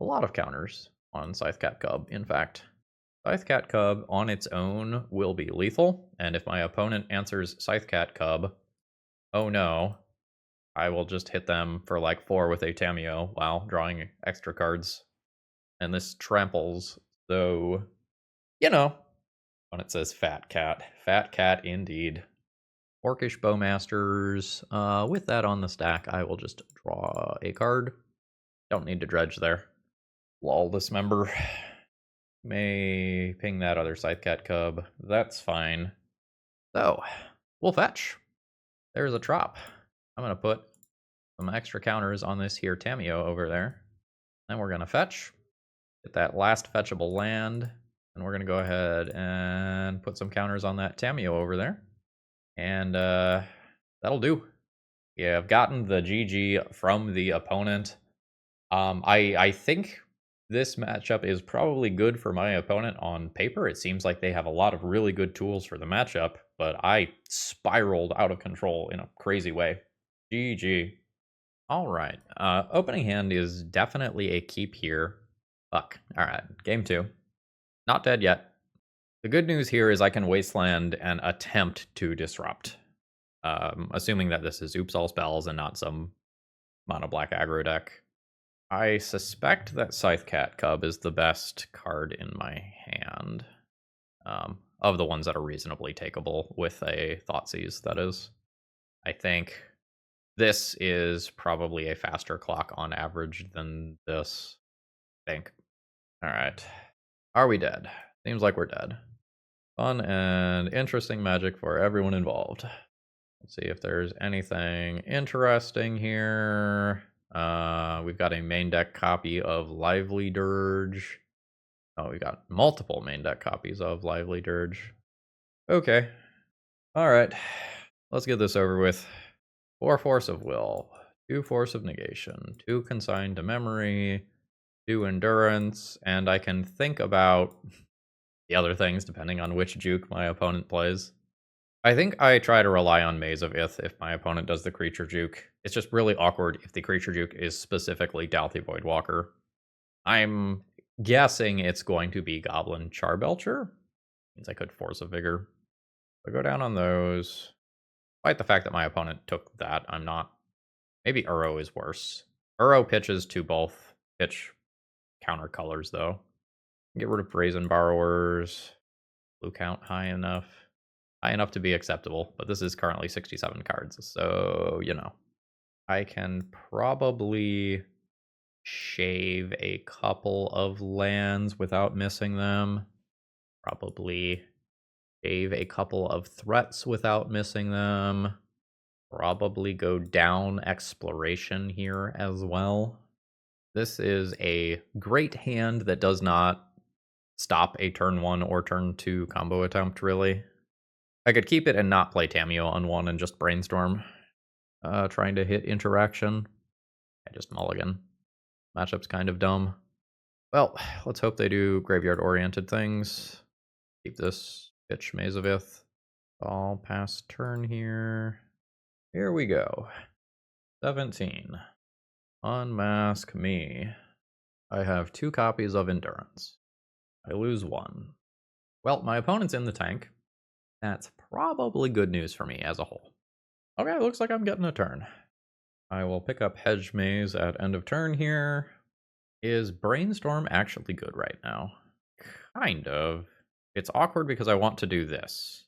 A lot of counters on Scythecat Cub, in fact. Scythecat Cub on its own will be lethal, and if my opponent answers Scythecat Cub, oh no, I will just hit them for like 4 with a Tamiyo while drawing extra cards. And this tramples, so, you know, when it says Fat Cat. Fat Cat indeed. Orcish Bowmasters. With that on the stack, I will just draw a card. Don't need to dredge there. Lol, this member. May ping that other Scythecat Cub. That's fine. So, we'll fetch. There's a trop. I'm going to put some extra counters on this here Tamiyo over there. Then we're going to fetch. Get that last fetchable land. And we're going to go ahead and put some counters on that Tamiyo over there. And that'll do. Yeah, I've gotten the GG from the opponent. I think this matchup is probably good for my opponent on paper. It seems like they have a lot of really good tools for the matchup, but I spiraled out of control in a crazy way. GG. All right. Opening hand is definitely a keep here. Fuck. All right. Game 2. Not dead yet. The good news here is I can Wasteland and attempt to disrupt. Assuming that this is Oops All Spells and not some mono black aggro deck. I suspect that Scythecat Cub is the best card in my hand. Of the ones that are reasonably takeable with a Thoughtseize, that is. I think this is probably a faster clock on average than this. I think. Alright. Are we dead? Seems like we're dead. Fun and interesting magic for everyone involved. Let's see if there's anything interesting here. We've got a main deck copy of Lively Dirge. Oh, we got multiple main deck copies of Lively Dirge. Okay. Alright. Let's get this over with. 4 Force of Will. 2 Force of Negation. 2 Consigned to Memory. 2 Endurance. And I can think about the other things, depending on which juke my opponent plays. I think I try to rely on Maze of Ith if my opponent does the creature juke. It's just really awkward if the creature juke is specifically Dalthy Voidwalker. I'm guessing it's going to be Goblin Charbelcher. Means I could force a Vigor. So go down on those. Despite the fact that my opponent took that, I'm not. Maybe Uro is worse. Uro pitches to both pitch counter colors, though. Get rid of Brazen Borrowers. Blue count high enough. High enough to be acceptable, but this is currently 67 cards, so, you know. I can probably shave a couple of lands without missing them. Probably shave a couple of threats without missing them. Probably go down exploration here as well. This is a great hand that does not stop a turn 1 or turn 2 combo attempt, really. I could keep it and not play Tamiyo on 1 and just brainstorm. Trying to hit interaction. I just mulligan. Matchup's kind of dumb. Well, let's hope they do graveyard-oriented things. Keep this pitch Maze of Ith. All pass turn here. Here we go. 17. Unmask me. I have 2 copies of Endurance. I lose 1. Well, my opponent's in the tank. That's probably good news for me as a whole. Okay, looks like I'm getting a turn. I will pick up Hedge Maze at end of turn here. Is Brainstorm actually good right now? Kind of. It's awkward because I want to do this.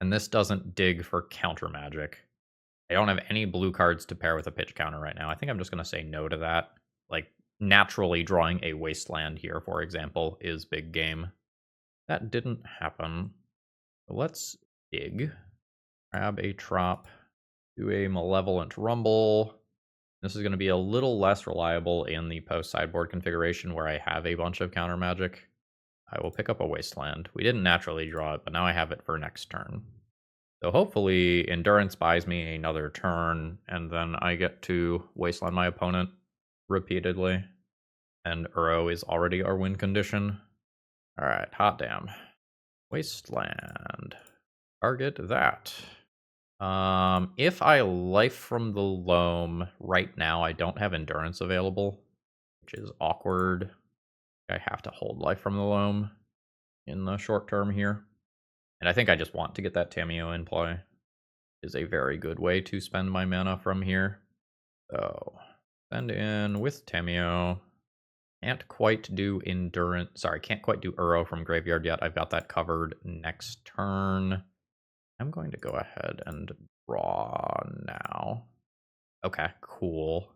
And this doesn't dig for counter magic. I don't have any blue cards to pair with a pitch counter right now. I think I'm just going to say no to that. Like, naturally drawing a Wasteland here, for example, is big game. That didn't happen. So let's dig. Grab a Trop. Do a Malevolent Rumble. This is going to be a little less reliable in the post-sideboard configuration where I have a bunch of counter magic. I will pick up a Wasteland. We didn't naturally draw it, but now I have it for next turn. So hopefully Endurance buys me another turn, and then I get to Wasteland my opponent repeatedly. And Uro is already our win condition. Alright, hot damn. Wasteland. Target that. If I Life from the Loam right now, I don't have Endurance available, which is awkward. I have to hold Life from the Loam in the short term here. And I think I just want to get that Tamiyo in play. It is a very good way to spend my mana from here. So, send in with Tamiyo. Can't quite do Endurance. Sorry, can't quite do Uro from Graveyard yet. I've got that covered next turn. I'm going to go ahead and draw now. Okay, cool.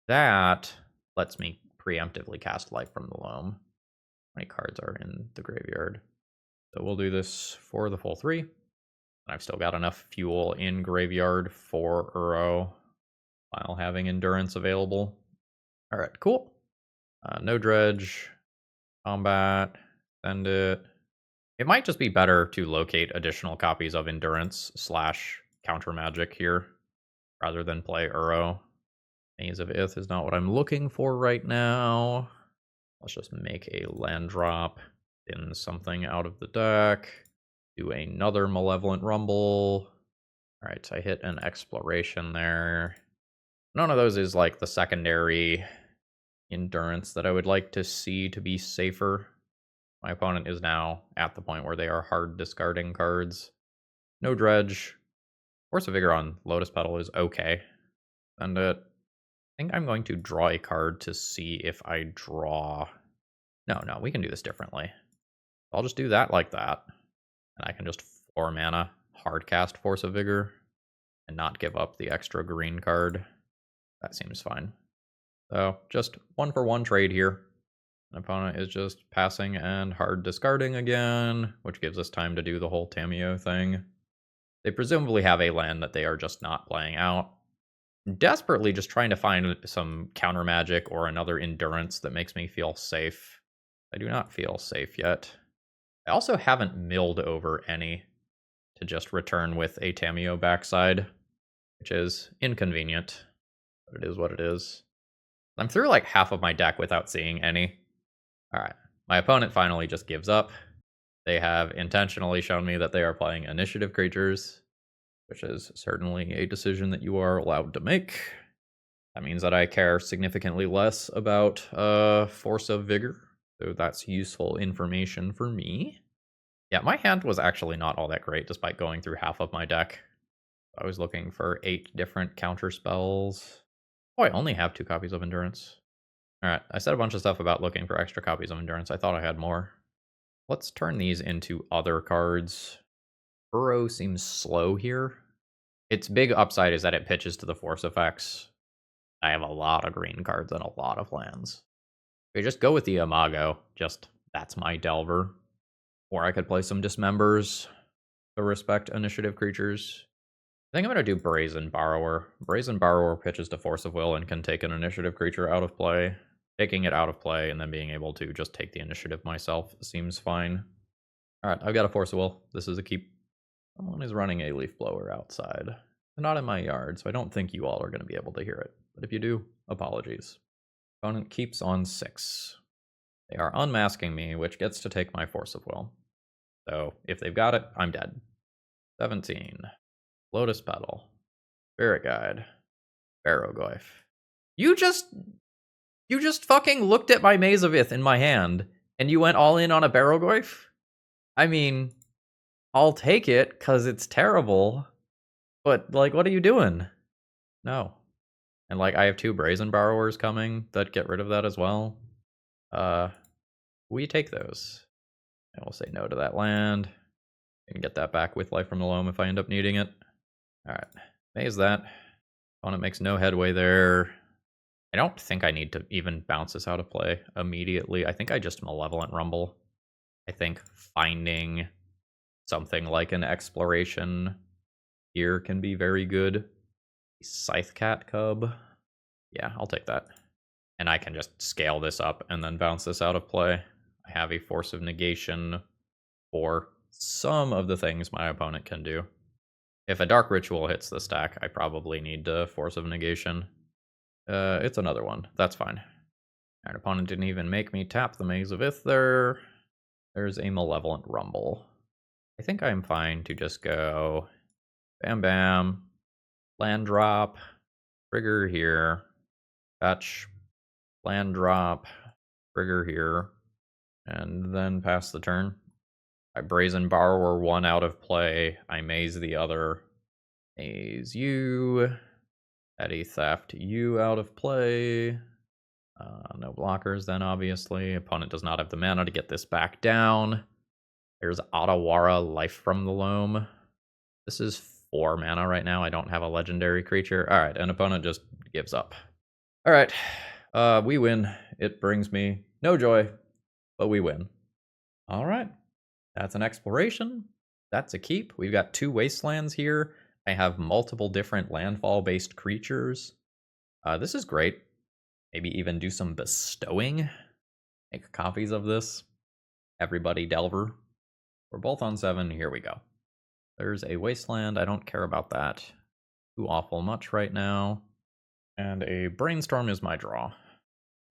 That lets me preemptively cast Life from the Loam. How many cards are in the graveyard? So we'll do this for the full 3. I've still got enough fuel in graveyard for Uro while having Endurance available. Alright, cool. No Dredge. Combat. Send it. It might just be better to locate additional copies of Endurance / counter magic here rather than play Uro. Maze of Ith is not what I'm looking for right now. Let's just make a land drop in something out of the deck. Do another Malevolent Rumble. Alright, so I hit an Exploration there. None of those is like the secondary Endurance that I would like to see to be safer. My opponent is now at the point where they are hard discarding cards. No Dredge. Force of Vigor on Lotus Petal is okay. Send it. I think I'm going to draw a card to see if I draw... No, we can do this differently. I'll just do that like that. And I can just 4 mana hard cast Force of Vigor and not give up the extra green card. That seems fine. So just 1-for-1 trade here. An opponent is just passing and hard discarding again, which gives us time to do the whole Tamiyo thing. They presumably have a land that they are just not playing out. I'm desperately just trying to find some counter magic or another Endurance that makes me feel safe. I do not feel safe yet. I also haven't milled over any to just return with a Tamiyo backside, which is inconvenient, but it is what it is. I'm through like half of my deck without seeing any. Alright, my opponent finally just gives up. They have intentionally shown me that they are playing initiative creatures, which is certainly a decision that you are allowed to make. That means that I care significantly less about Force of Vigor, so that's useful information for me. Yeah, my hand was actually not all that great, despite going through half of my deck. I was looking for 8 different counter spells. Oh, I only have 2 copies of Endurance. Alright, I said a bunch of stuff about looking for extra copies of Endurance. I thought I had more. Let's turn these into other cards. Burrow seems slow here. Its big upside is that it pitches to the force effects. I have a lot of green cards and a lot of lands. We just go with the Imago. That's my Delver. Or I could play some Dismembers to respect initiative creatures. I think I'm going to do Brazen Borrower. Brazen Borrower pitches to Force of Will and can take an initiative creature out of play. Taking it out of play and then being able to just take the initiative myself seems fine. Alright, I've got a Force of Will. This is a keep. Someone is running a Leaf Blower outside. They're not in my yard, so I don't think you all are going to be able to hear it. But if you do, apologies. Opponent keeps on 6. They are unmasking me, which gets to take my Force of Will. So if they've got it, I'm dead. 17. Lotus Petal. Spirit Guide. Barrowglyph. You just fucking looked at my Maze of Ith in my hand, and you went all in on a Barrowglyph? I mean, I'll take it, because it's terrible. But, like, what are you doing? No. And, like, I have 2 Brazen Borrowers coming that get rid of that as well. We take those. And we'll say no to that land. I can get that back with Life from the Loam if I end up needing it. Alright. Maze that. Opponent makes no headway there. I don't think I need to even bounce this out of play immediately. I think I just Malevolent Rumble. I think finding something like an Exploration here can be very good. Scythecat Cub. Yeah, I'll take that. And I can just scale this up and then bounce this out of play. I have a Force of Negation for some of the things my opponent can do. If a Dark Ritual hits the stack, I probably need a Force of Negation. It's another one. That's fine. Our opponent didn't even make me tap the Maze of Ith there. There's a Malevolent Rumble. I think I'm fine to just go bam bam, land drop, trigger here, fetch, land drop, trigger here, and then pass the turn. I Brazen Borrower 1 out of play, I maze the other, maze you, Petty Theft you out of play, no blockers then obviously, opponent does not have the mana to get this back down. There's Otawara, Life from the Loam. This is 4 mana right now, I don't have a legendary creature. Alright, and opponent just gives up. Alright, we win. It brings me no joy, but we win. Alright, that's an exploration. That's a keep. We've got 2 wastelands here. I have multiple different landfall-based creatures. This is great. Maybe even do some bestowing. Make copies of this. Everybody Delver. We're both on 7. Here we go. There's a wasteland. I don't care about that too awful much right now. And a Brainstorm is my draw.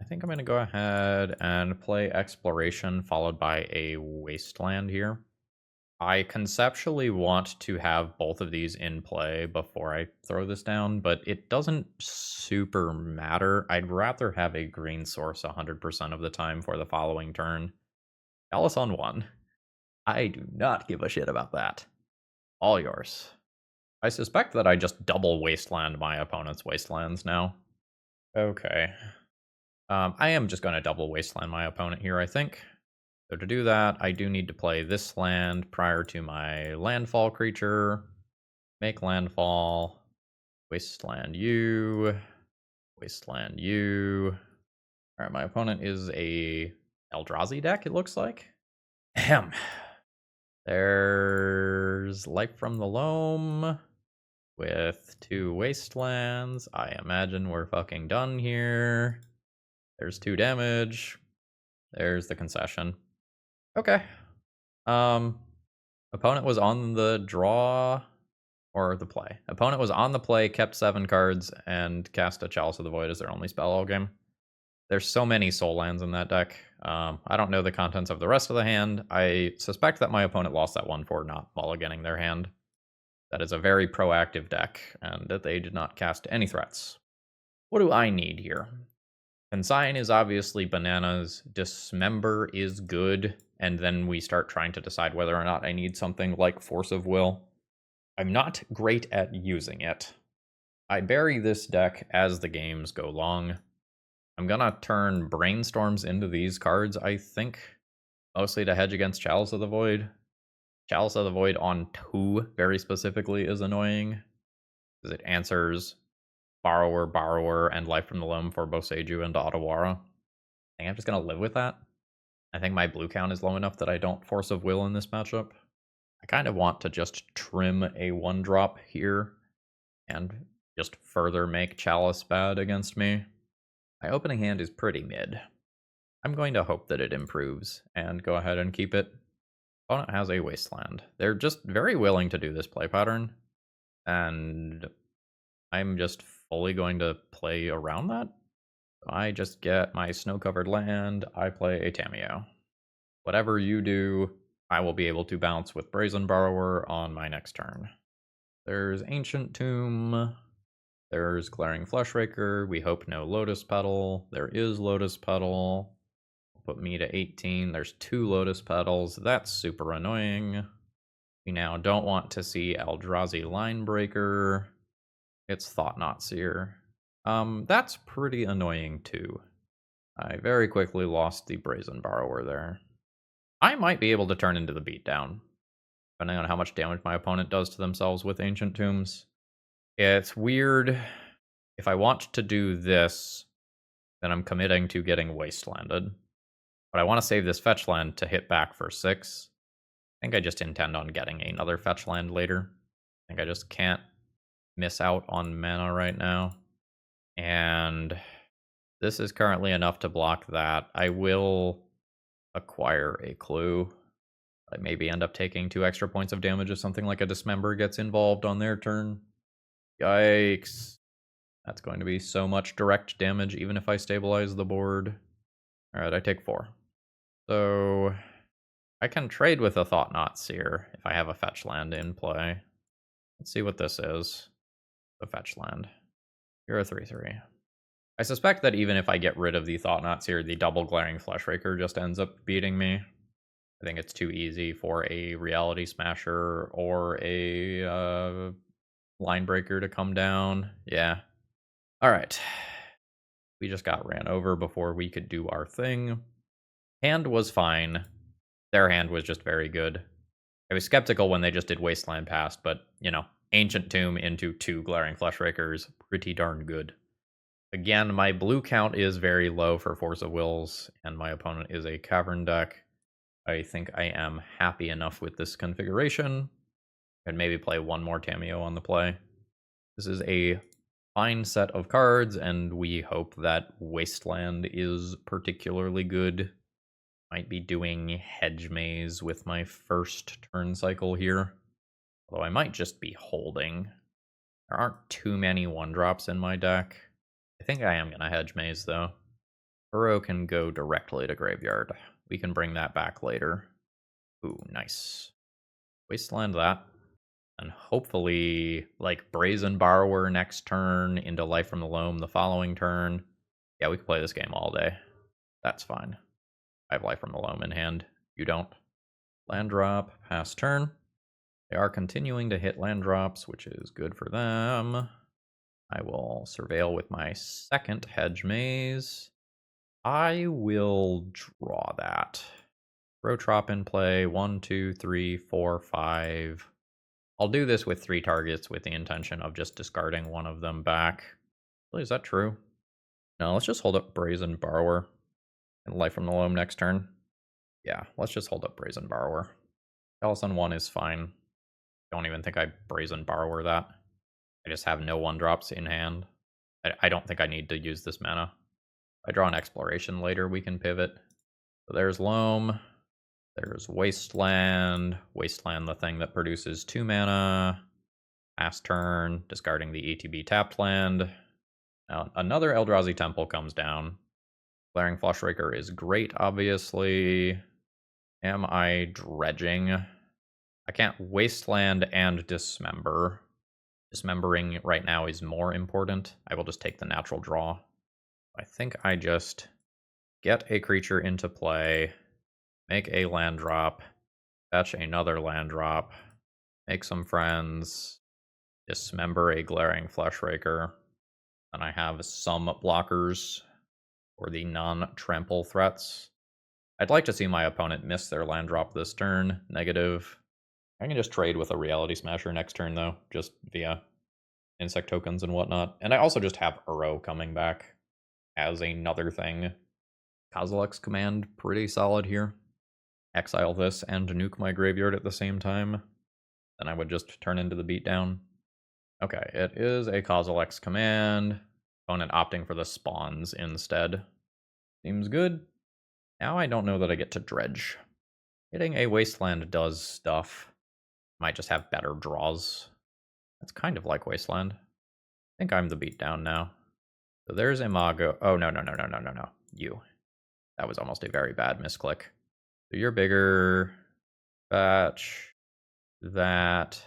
I think I'm going to go ahead and play Exploration followed by a Wasteland here. I conceptually want to have both of these in play before I throw this down, but it doesn't super matter. I'd rather have a green source 100% of the time for the following turn. Alice on 1. I do not give a shit about that. All yours. I suspect that I just double Wasteland my opponent's Wastelands now. Okay. I am just going to double Wasteland my opponent here, I think. So to do that, I do need to play this land prior to my landfall creature. Make landfall. Wasteland you. Wasteland you. Alright, my opponent is a Eldrazi deck, it looks like. Ahem. There's Life from the Loam with 2 Wastelands. I imagine we're fucking done here. There's 2 damage. There's the concession. Okay. Opponent was on the draw or the play. Opponent was on the play, kept 7 cards, and cast a Chalice of the Void as their only spell all game. There's so many soul lands in that deck. I don't know the contents of the rest of the hand. I suspect that my opponent lost that one for not mulliganing their hand. That is a very proactive deck, and that they did not cast any threats. What do I need here? Consign is obviously bananas. Dismember is good, and then we start trying to decide whether or not I need something like Force of Will. I'm not great at using it. I bury this deck as the games go long. I'm gonna turn Brainstorms into these cards, I think, mostly to hedge against Chalice of the Void. Chalice of the Void on 2 very specifically is annoying, because it answers Borrower, Borrower, and Life from the Loam for Boseiju and Otawara. I think I'm just gonna live with that. I think my blue count is low enough that I don't Force of Will in this matchup. I kind of want to just trim a 1-drop here and just further make Chalice bad against me. My opening hand is pretty mid. I'm going to hope that it improves and go ahead and keep it. Opponent has a Wasteland. They're just very willing to do this play pattern, and I'm just fully going to play around that. I just get my snow-covered land, I play a Tamiyo. Whatever you do, I will be able to bounce with Brazen Borrower on my next turn. There's Ancient Tomb. There's Glaring Fleshraker. We hope no Lotus Petal. There is Lotus Petal. Put me to 18. There's 2 Lotus Petals. That's super annoying. We now don't want to see Eldrazi Linebreaker. It's Thought-Knot Seer. That's pretty annoying too. I very quickly lost the Brazen Borrower there. I might be able to turn into the Beatdown, depending on how much damage my opponent does to themselves with Ancient Tombs. It's weird. If I want to do this, then I'm committing to getting Wastelanded. But I want to save this fetch land to hit back for 6. I think I just intend on getting another fetch land later. I think I just can't miss out on mana right now. And this is currently enough to block that. I will acquire a clue. I maybe end up taking 2 extra points of damage if something like a Dismember gets involved on their turn. Yikes. That's going to be so much direct damage even if I stabilize the board. Alright, I take 4. So I can trade with a Thought-Knot Seer if I have a fetch land in play. Let's see what this is. A fetch land. You're a 3/3. I suspect that even if I get rid of the Thought-Knot Seer, the double Glaring Fleshraker just ends up beating me. I think it's too easy for a Reality Smasher or a Linebreaker to come down. Yeah. Alright. We just got ran over before we could do our thing. Hand was fine. Their hand was just very good. I was skeptical when they just did Wasteland Past, but, you know, Ancient Tomb into 2 Glaring Fleshrakers, pretty darn good. Again, my blue count is very low for Force of Wills, and my opponent is a Cavern deck. I think I am happy enough with this configuration. I'd maybe play 1 more Tamiyo on the play. This is a fine set of cards, and we hope that Wasteland is particularly good. Might be doing Hedge Maze with my first turn cycle here. Although I might just be holding. There aren't too many 1-drops in my deck. I think I am going to Hedge Maze, though. Burrow can go directly to Graveyard. We can bring that back later. Ooh, nice. Wasteland that. And hopefully, like, Brazen Borrower next turn, into Life from the Loam the following turn. Yeah, we can play this game all day. That's fine. I have Life from the Loam in hand. You don't. Land drop, pass turn. They are continuing to hit land drops, which is good for them. I will Surveil with my second Hedge Maze. I will draw that. Throw Trop in play. 1, 2, 3, 4, 5. I'll do this with 3 targets with the intention of just discarding one of them back. Really, is that true? No, let's just hold up Brazen Borrower and Life from the Loam next turn. Yeah, let's just hold up Brazen Borrower. Chalice on 1 is fine. Don't even think I Brazen Borrower that. I just have no 1-drops in hand. I don't think I need to use this mana. If I draw an Exploration later, we can pivot. So there's Loam. There's Wasteland. Wasteland, the thing that produces 2 mana. Pass turn, discarding the ETB tapped land. Now, another Eldrazi Temple comes down. Glaring Flushraker is great, obviously. Am I dredging? I can't Wasteland and Dismember. Dismembering right now is more important. I will just take the natural draw. I think I just get a creature into play, make a land drop, fetch another land drop, make some friends, dismember a Glaring Fleshraker, and I have some blockers for the non-trample threats. I'd like to see my opponent miss their land drop this turn. Negative. I can just trade with a Reality Smasher next turn, though, just via insect tokens and whatnot. And I also just have AGGRO coming back as another thing. Kozilek's Command, pretty solid here. Exile this and nuke my graveyard at the same time. Then I would just turn into the beatdown. Okay, it is a Kozilek's Command. Opponent opting for the spawns instead. Seems good. Now I don't know that I get to dredge. Hitting a Wasteland does stuff. Might just have better draws. That's kind of like Wasteland. I think I'm the beatdown now. So there's Imago. Oh, no. You. That was almost a very bad misclick. So you're bigger. Fetch. That.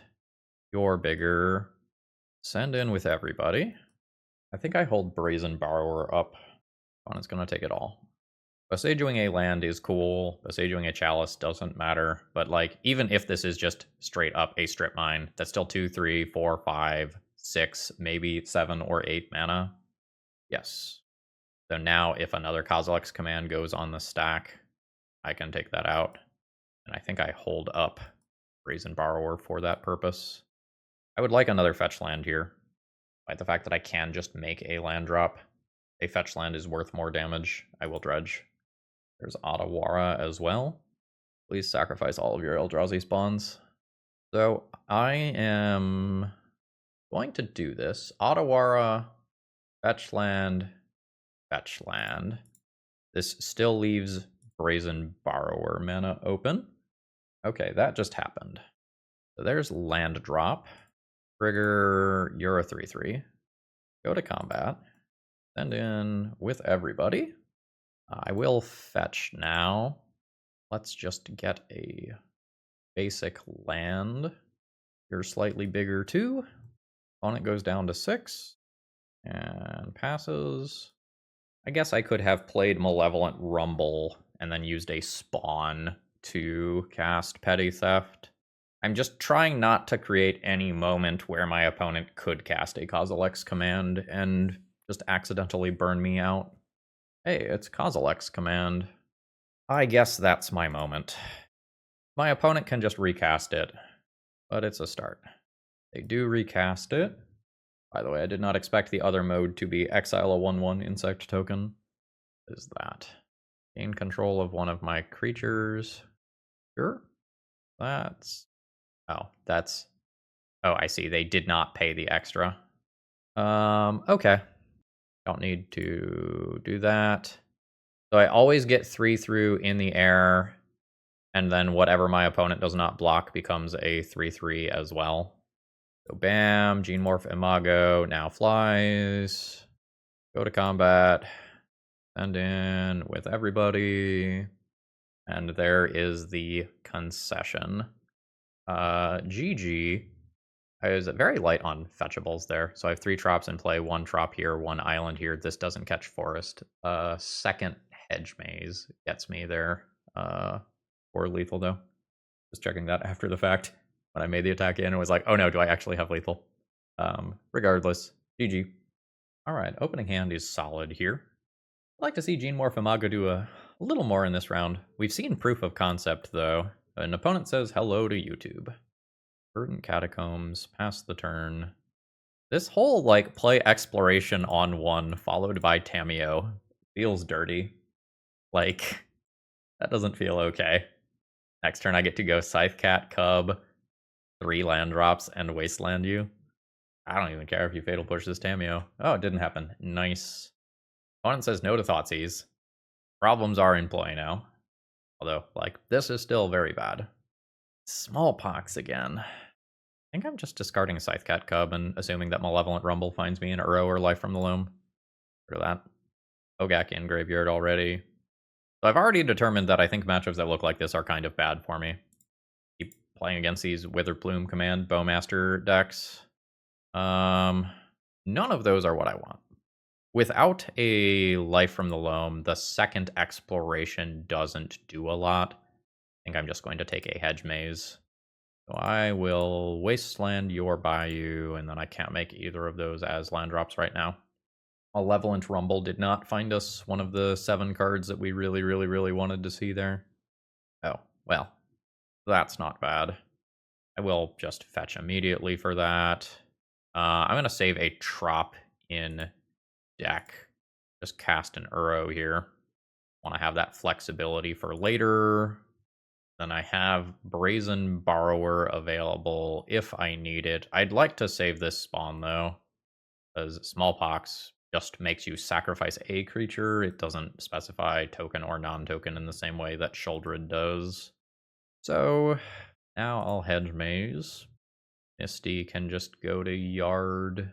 You're bigger. Send in with everybody. I think I hold Brazen Borrower up. Opponent's going to take it all. Besieging a land is cool. Besieging a chalice doesn't matter. But, like, even if this is just straight up a strip mine, that's still 2, 3, 4, 5, 6, maybe 7 or 8 mana. Yes. So now if another Kozilek's Command goes on the stack, I can take that out. And I think I hold up Brazen Borrower for that purpose. I would like another fetch land here. By the fact that I can just make a land drop. A fetch land is worth more damage. I will dredge. There's Otawara as well. Please sacrifice all of your Eldrazi spawns. So I am going to do this. Otawara, fetch land, fetch land. This still leaves Brazen Borrower mana open. Okay, that just happened. So there's land drop. Trigger, you're a 3/3. Go to combat. Send in with everybody. I will fetch now. Let's just get a basic land. You're slightly bigger too. Opponent goes down to 6 and passes. I guess I could have played Malevolent Rumble and then used a spawn to cast Petty Theft. I'm just trying not to create any moment where my opponent could cast a Kozilek's Command and just accidentally burn me out. Hey, it's Kozilek's Command. I guess that's my moment. My opponent can just recast it, but it's a start. They do recast it. By the way, I did not expect the other mode to be exile a 1/1 insect token. What is that? Gain control of one of my creatures. Sure. That's... Oh, that's... Oh, I see. They did not pay the extra. Okay. Don't need to do that. So I always get 3 through in the air, and then whatever my opponent does not block becomes a 3/3 as well. So bam, Genemorph Imago now flies. Go to combat. Send in with everybody. And there is the concession. GG. I was very light on fetchables there. So I have 3 traps in play, 1 trop here, 1 island here. This doesn't catch forest. Second Hedge Maze gets me there. Or lethal though. Just checking that after the fact. When I made the attack in, it was like, oh no, do I actually have lethal? Regardless, GG. Alright, opening hand is solid here. I'd like to see Genemorph Imago do a little more in this round. We've seen proof of concept though. An opponent says hello to YouTube. Verdant Catacombs, pass the turn. This whole, like, play exploration on 1, followed by Tamiyo, feels dirty. Like, that doesn't feel okay. Next turn I get to go Scythecat Cub, 3 land drops, and Wasteland you. I don't even care if you Fatal Push this Tamiyo. Oh, it didn't happen. Nice. Opponent says no to Thoughtseize. Problems are in play now. Although, like, this is still very bad. Smallpox again. I think I'm just discarding Scythecat Cub and assuming that Malevolent Rumble finds me in Uro or Life from the Loam. For that. Hogak in graveyard already. So I've already determined that I think matchups that look like this are kind of bad for me. Keep playing against these Witherplume Command Bowmaster decks. None of those are what I want. Without a Life from the Loam, the second exploration doesn't do a lot. I think I'm just going to take a Hedge Maze. So I will Wasteland your Bayou, and then I can't make either of those as land drops right now. Malevolent Rumble did not find us one of the 7 cards that we really wanted to see there. Oh, well, that's not bad. I will just fetch immediately for that. I'm going to save a Trop in deck. Just cast an Uro here. Want to have that flexibility for later. Then I have Brazen Borrower available if I need it. I'd like to save this spawn, though, because Smallpox just makes you sacrifice a creature. It doesn't specify token or non-token in the same way that Sheoldred does. So now I'll Hedge Maze. Misty can just go to Yard.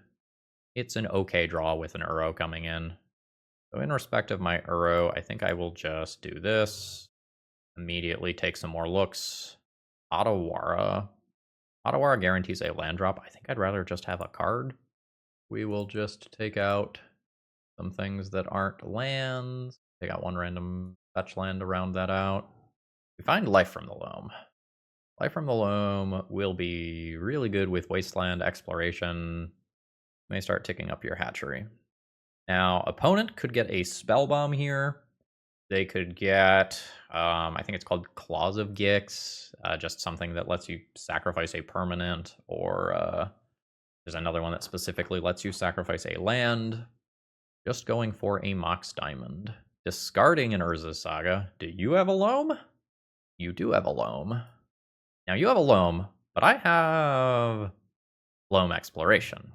It's an okay draw with an Uro coming in. So in respect of my Uro, I think I will just do this. Immediately take some more looks. Otawara. Otawara guarantees a land drop. I think I'd rather just have a card. We will just take out some things that aren't lands. Take out one random fetch land to round that out. We find Life from the Loam. Life from the Loam will be really good with Wasteland Exploration. You may start ticking up your hatchery. Now, opponent could get a Spell Bomb here. They could get, I think it's called Claws of Gix, just something that lets you sacrifice a permanent, or there's another one that specifically lets you sacrifice a land. Just going for a Mox Diamond. Discarding an Urza's Saga. Do you have a Loam? You do have a Loam. Now you have a Loam, but I have Loam Exploration.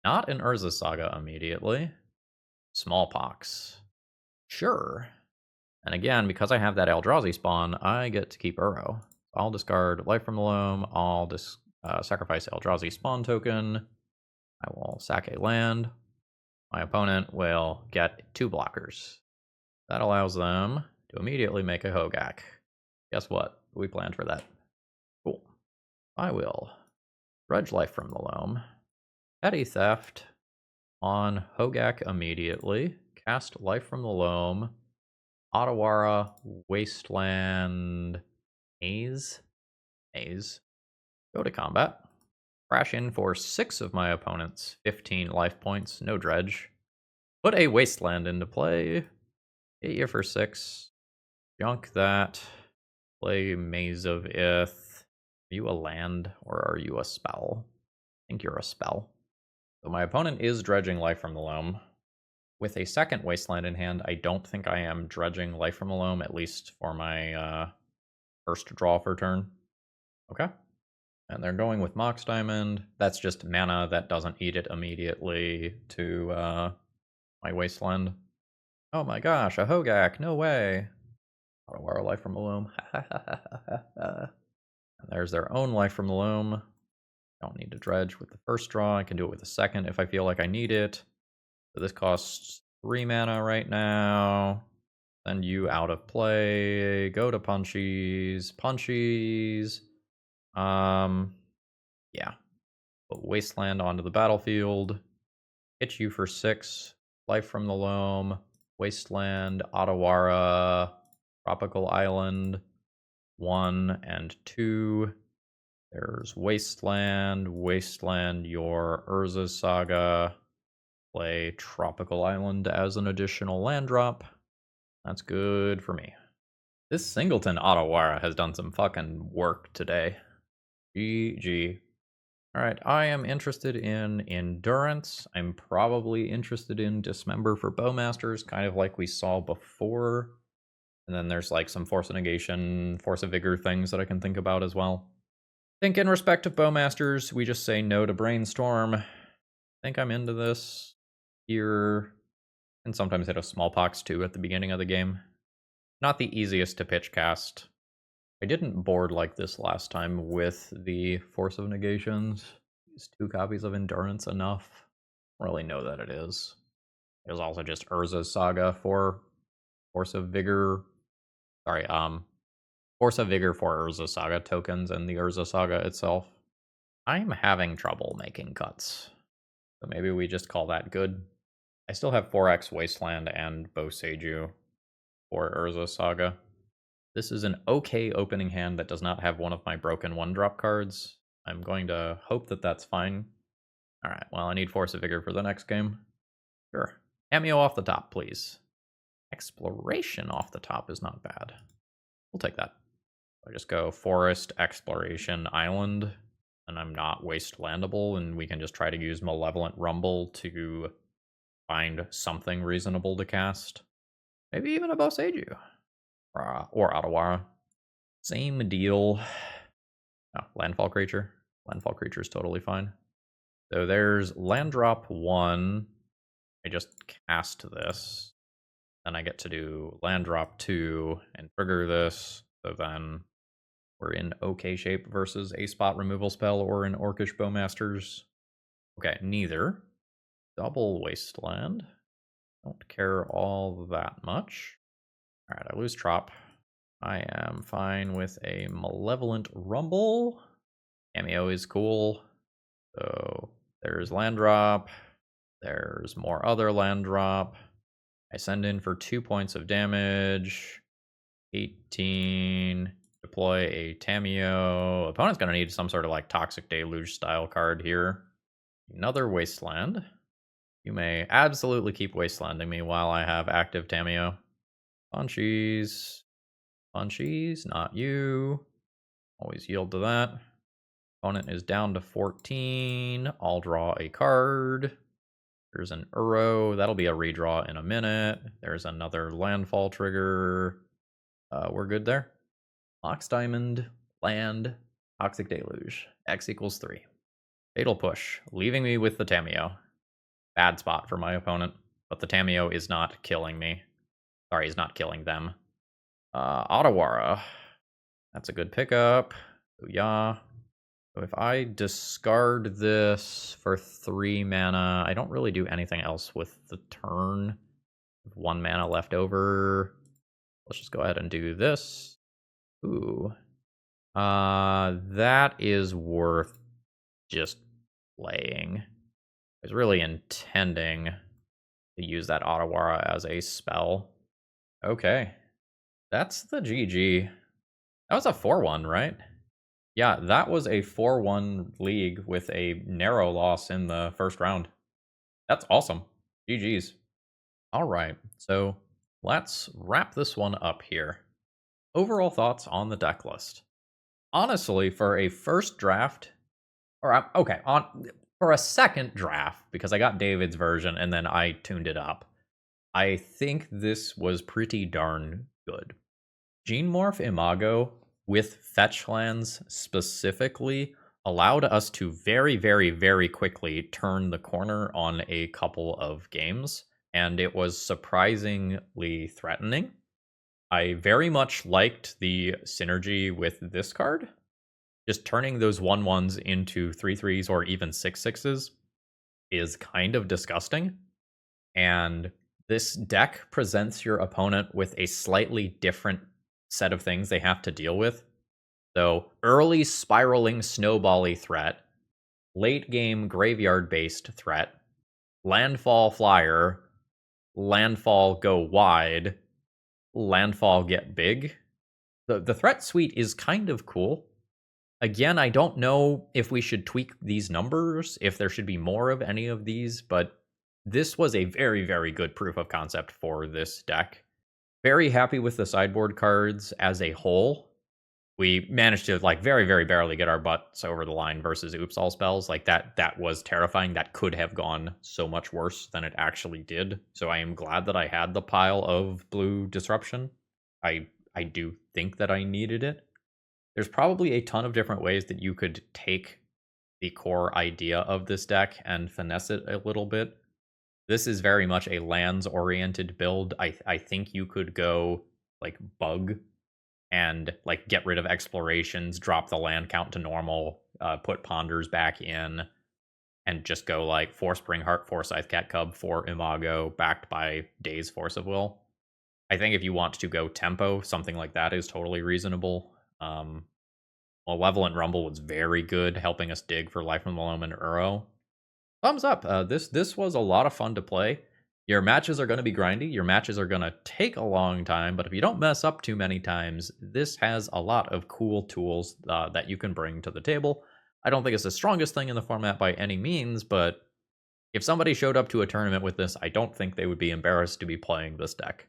Not an Urza's Saga immediately. Smallpox. Sure. And again, because I have that Eldrazi spawn, I get to keep Uro. I'll discard Life from the Loam. I'll sacrifice Eldrazi spawn token. I will sack a land. My opponent will get 2 blockers. That allows them to immediately make a Hogak. Guess what? We planned for that. Cool. I will Dredge Life from the Loam. Petty Theft on Hogak immediately. Cast Life from the Loam. Otawara, Wasteland, Maze. Go to combat. Crash in for 6 of my opponent's 15 life points. No dredge. Put a Wasteland into play. Hit you for 6. Junk that. Play Maze of Ith. Are you a land or are you a spell? I think you're a spell. So my opponent is dredging Life from the Loam. With a second Wasteland in hand, I don't think I am dredging Life from the Loam, at least for my first draw for turn. Okay. And they're going with Mox Diamond. That's just mana that doesn't eat it immediately to my Wasteland. Oh my gosh, a Hogak, no way. Otawara Life from the Loam. And there's their own Life from the Loam. Don't need to dredge with the first draw. I can do it with the second if I feel like I need it. So this costs 3 mana right now. Send you out of play. Go to Punchies. Yeah. Put Wasteland onto the battlefield. Hit you for 6. Life from the Loam. Wasteland. Otawara. Tropical Island. 1 and 2. There's Wasteland. Wasteland your Urza's Saga. Play Tropical Island as an additional land drop. That's good for me. This Singleton Otawara has done some fucking work today. GG. Alright, I am interested in Endurance. I'm probably interested in Dismember for Bowmasters, kind of like we saw before. And then there's like some Force of Negation, Force of Vigor things that I can think about as well. I think in respect of Bowmasters, we just say no to Brainstorm. I think I'm into this. Here, and sometimes hit a Smallpox too at the beginning of the game. Not the easiest to pitch cast. I didn't board like this last time with the Force of Negations. Is 2 copies of Endurance enough? I don't really know that it is. There's also just Urza's Saga for Force of Vigor. Sorry, Force of Vigor for Urza Saga tokens and the Urza Saga itself. I'm having trouble making cuts. So maybe we just call that good. I still have 4x Wasteland and Boseiju for Urza Saga. This is an okay opening hand that does not have one of my broken 1-drop cards. I'm going to hope that that's fine. Alright, well, I need Force of Vigor for the next game. Sure. Tamiyo off the top, please. Exploration off the top is not bad. We'll take that. I just go Forest, Exploration, Island, and I'm not wastelandable, and we can just try to use Malevolent Rumble to find something reasonable to cast. Maybe even a Boseiju. Or Otawara. Same deal. Oh, Landfall Creature. Landfall Creature is totally fine. So there's Land Drop 1. I just cast this. Then I get to do Land Drop 2 and trigger this. So then we're in okay shape versus a spot removal spell or an Orcish Bowmasters. Okay, neither. Double Wasteland. Don't care all that much. Alright, I lose Trop. I am fine with a Malevolent Rumble. Tamiyo is cool. So there's Land Drop. There's more other Land Drop. I send in for 2 points of damage. 18. Deploy a Tamiyo. Opponent's going to need some sort of like Toxic Deluge style card here. Another Wasteland. You may absolutely keep Wastelanding me while I have active Tamiyo. Punchies. Punchies, not you. Always yield to that. Opponent is down to 14. I'll draw a card. There's an Uro. That'll be a redraw in a minute. There's another landfall trigger. We're good there. Mox Diamond, land, Toxic Deluge. X equals 3. Fatal Push, leaving me with the Tamiyo. Bad spot for my opponent, but the Tamiyo is not killing me. Sorry, he's not killing them. Otawara. That's a good pickup. Yeah. So if I discard this for 3 mana, I don't really do anything else with the turn. 1 mana left over. Let's just go ahead and do this. Ooh. That is worth just playing. I was really intending to use that Otawara as a spell. Okay. That's the GG. That was a 4-1, right? Yeah, that was a 4-1 league with a narrow loss in the first round. That's awesome. GG's. All right, so let's wrap this one up here. Overall thoughts on the deck list. Honestly, for a first draft, or okay, for a second draft, because I got David's version and then I tuned it up, I think this was pretty darn good. Genemorph Imago with fetch lands specifically allowed us to very, very, very quickly turn the corner on a couple of games, and it was surprisingly threatening. I very much liked the synergy with this card. Just turning those 1/1s into 3/3s or even 6/6s is kind of disgusting. And this deck presents your opponent with a slightly different set of things they have to deal with. So early spiraling snowbally threat, late game graveyard based threat, landfall flyer, landfall go wide, landfall get big. The threat suite is kind of cool. Again, I don't know if we should tweak these numbers, if there should be more of any of these, but this was a very, very good proof of concept for this deck. Very happy with the sideboard cards as a whole. We managed to like very, very barely get our butts over the line versus Oops All Spells. Like that was terrifying. That could have gone so much worse than it actually did. So I am glad that I had the pile of blue disruption. I do think that I needed it. There's probably a ton of different ways that you could take the core idea of this deck and finesse it a little bit. This is very much a lands-oriented build. I think you could go like bug and like get rid of explorations, drop the land count to normal, put ponders back in. and just go like 4 Springheart, 4 Scythecat Cub, 4 Imago, backed by Daze Force of Will. I think if you want to go tempo, something like that is totally reasonable. Malevolent Rumble was very good, helping us dig for Life from the Loam and Uro. Thumbs up. This was a lot of fun to play. Your matches are going to be grindy. Your matches are going to take a long time, but if you don't mess up too many times, this has a lot of cool tools that you can bring to the table. I don't think it's the strongest thing in the format by any means, but if somebody showed up to a tournament with this, I don't think they would be embarrassed to be playing this deck.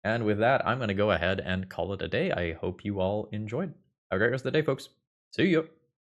And with that, I'm going to go ahead and call it a day. I hope you all enjoyed. Have a great rest of the day, folks. See you.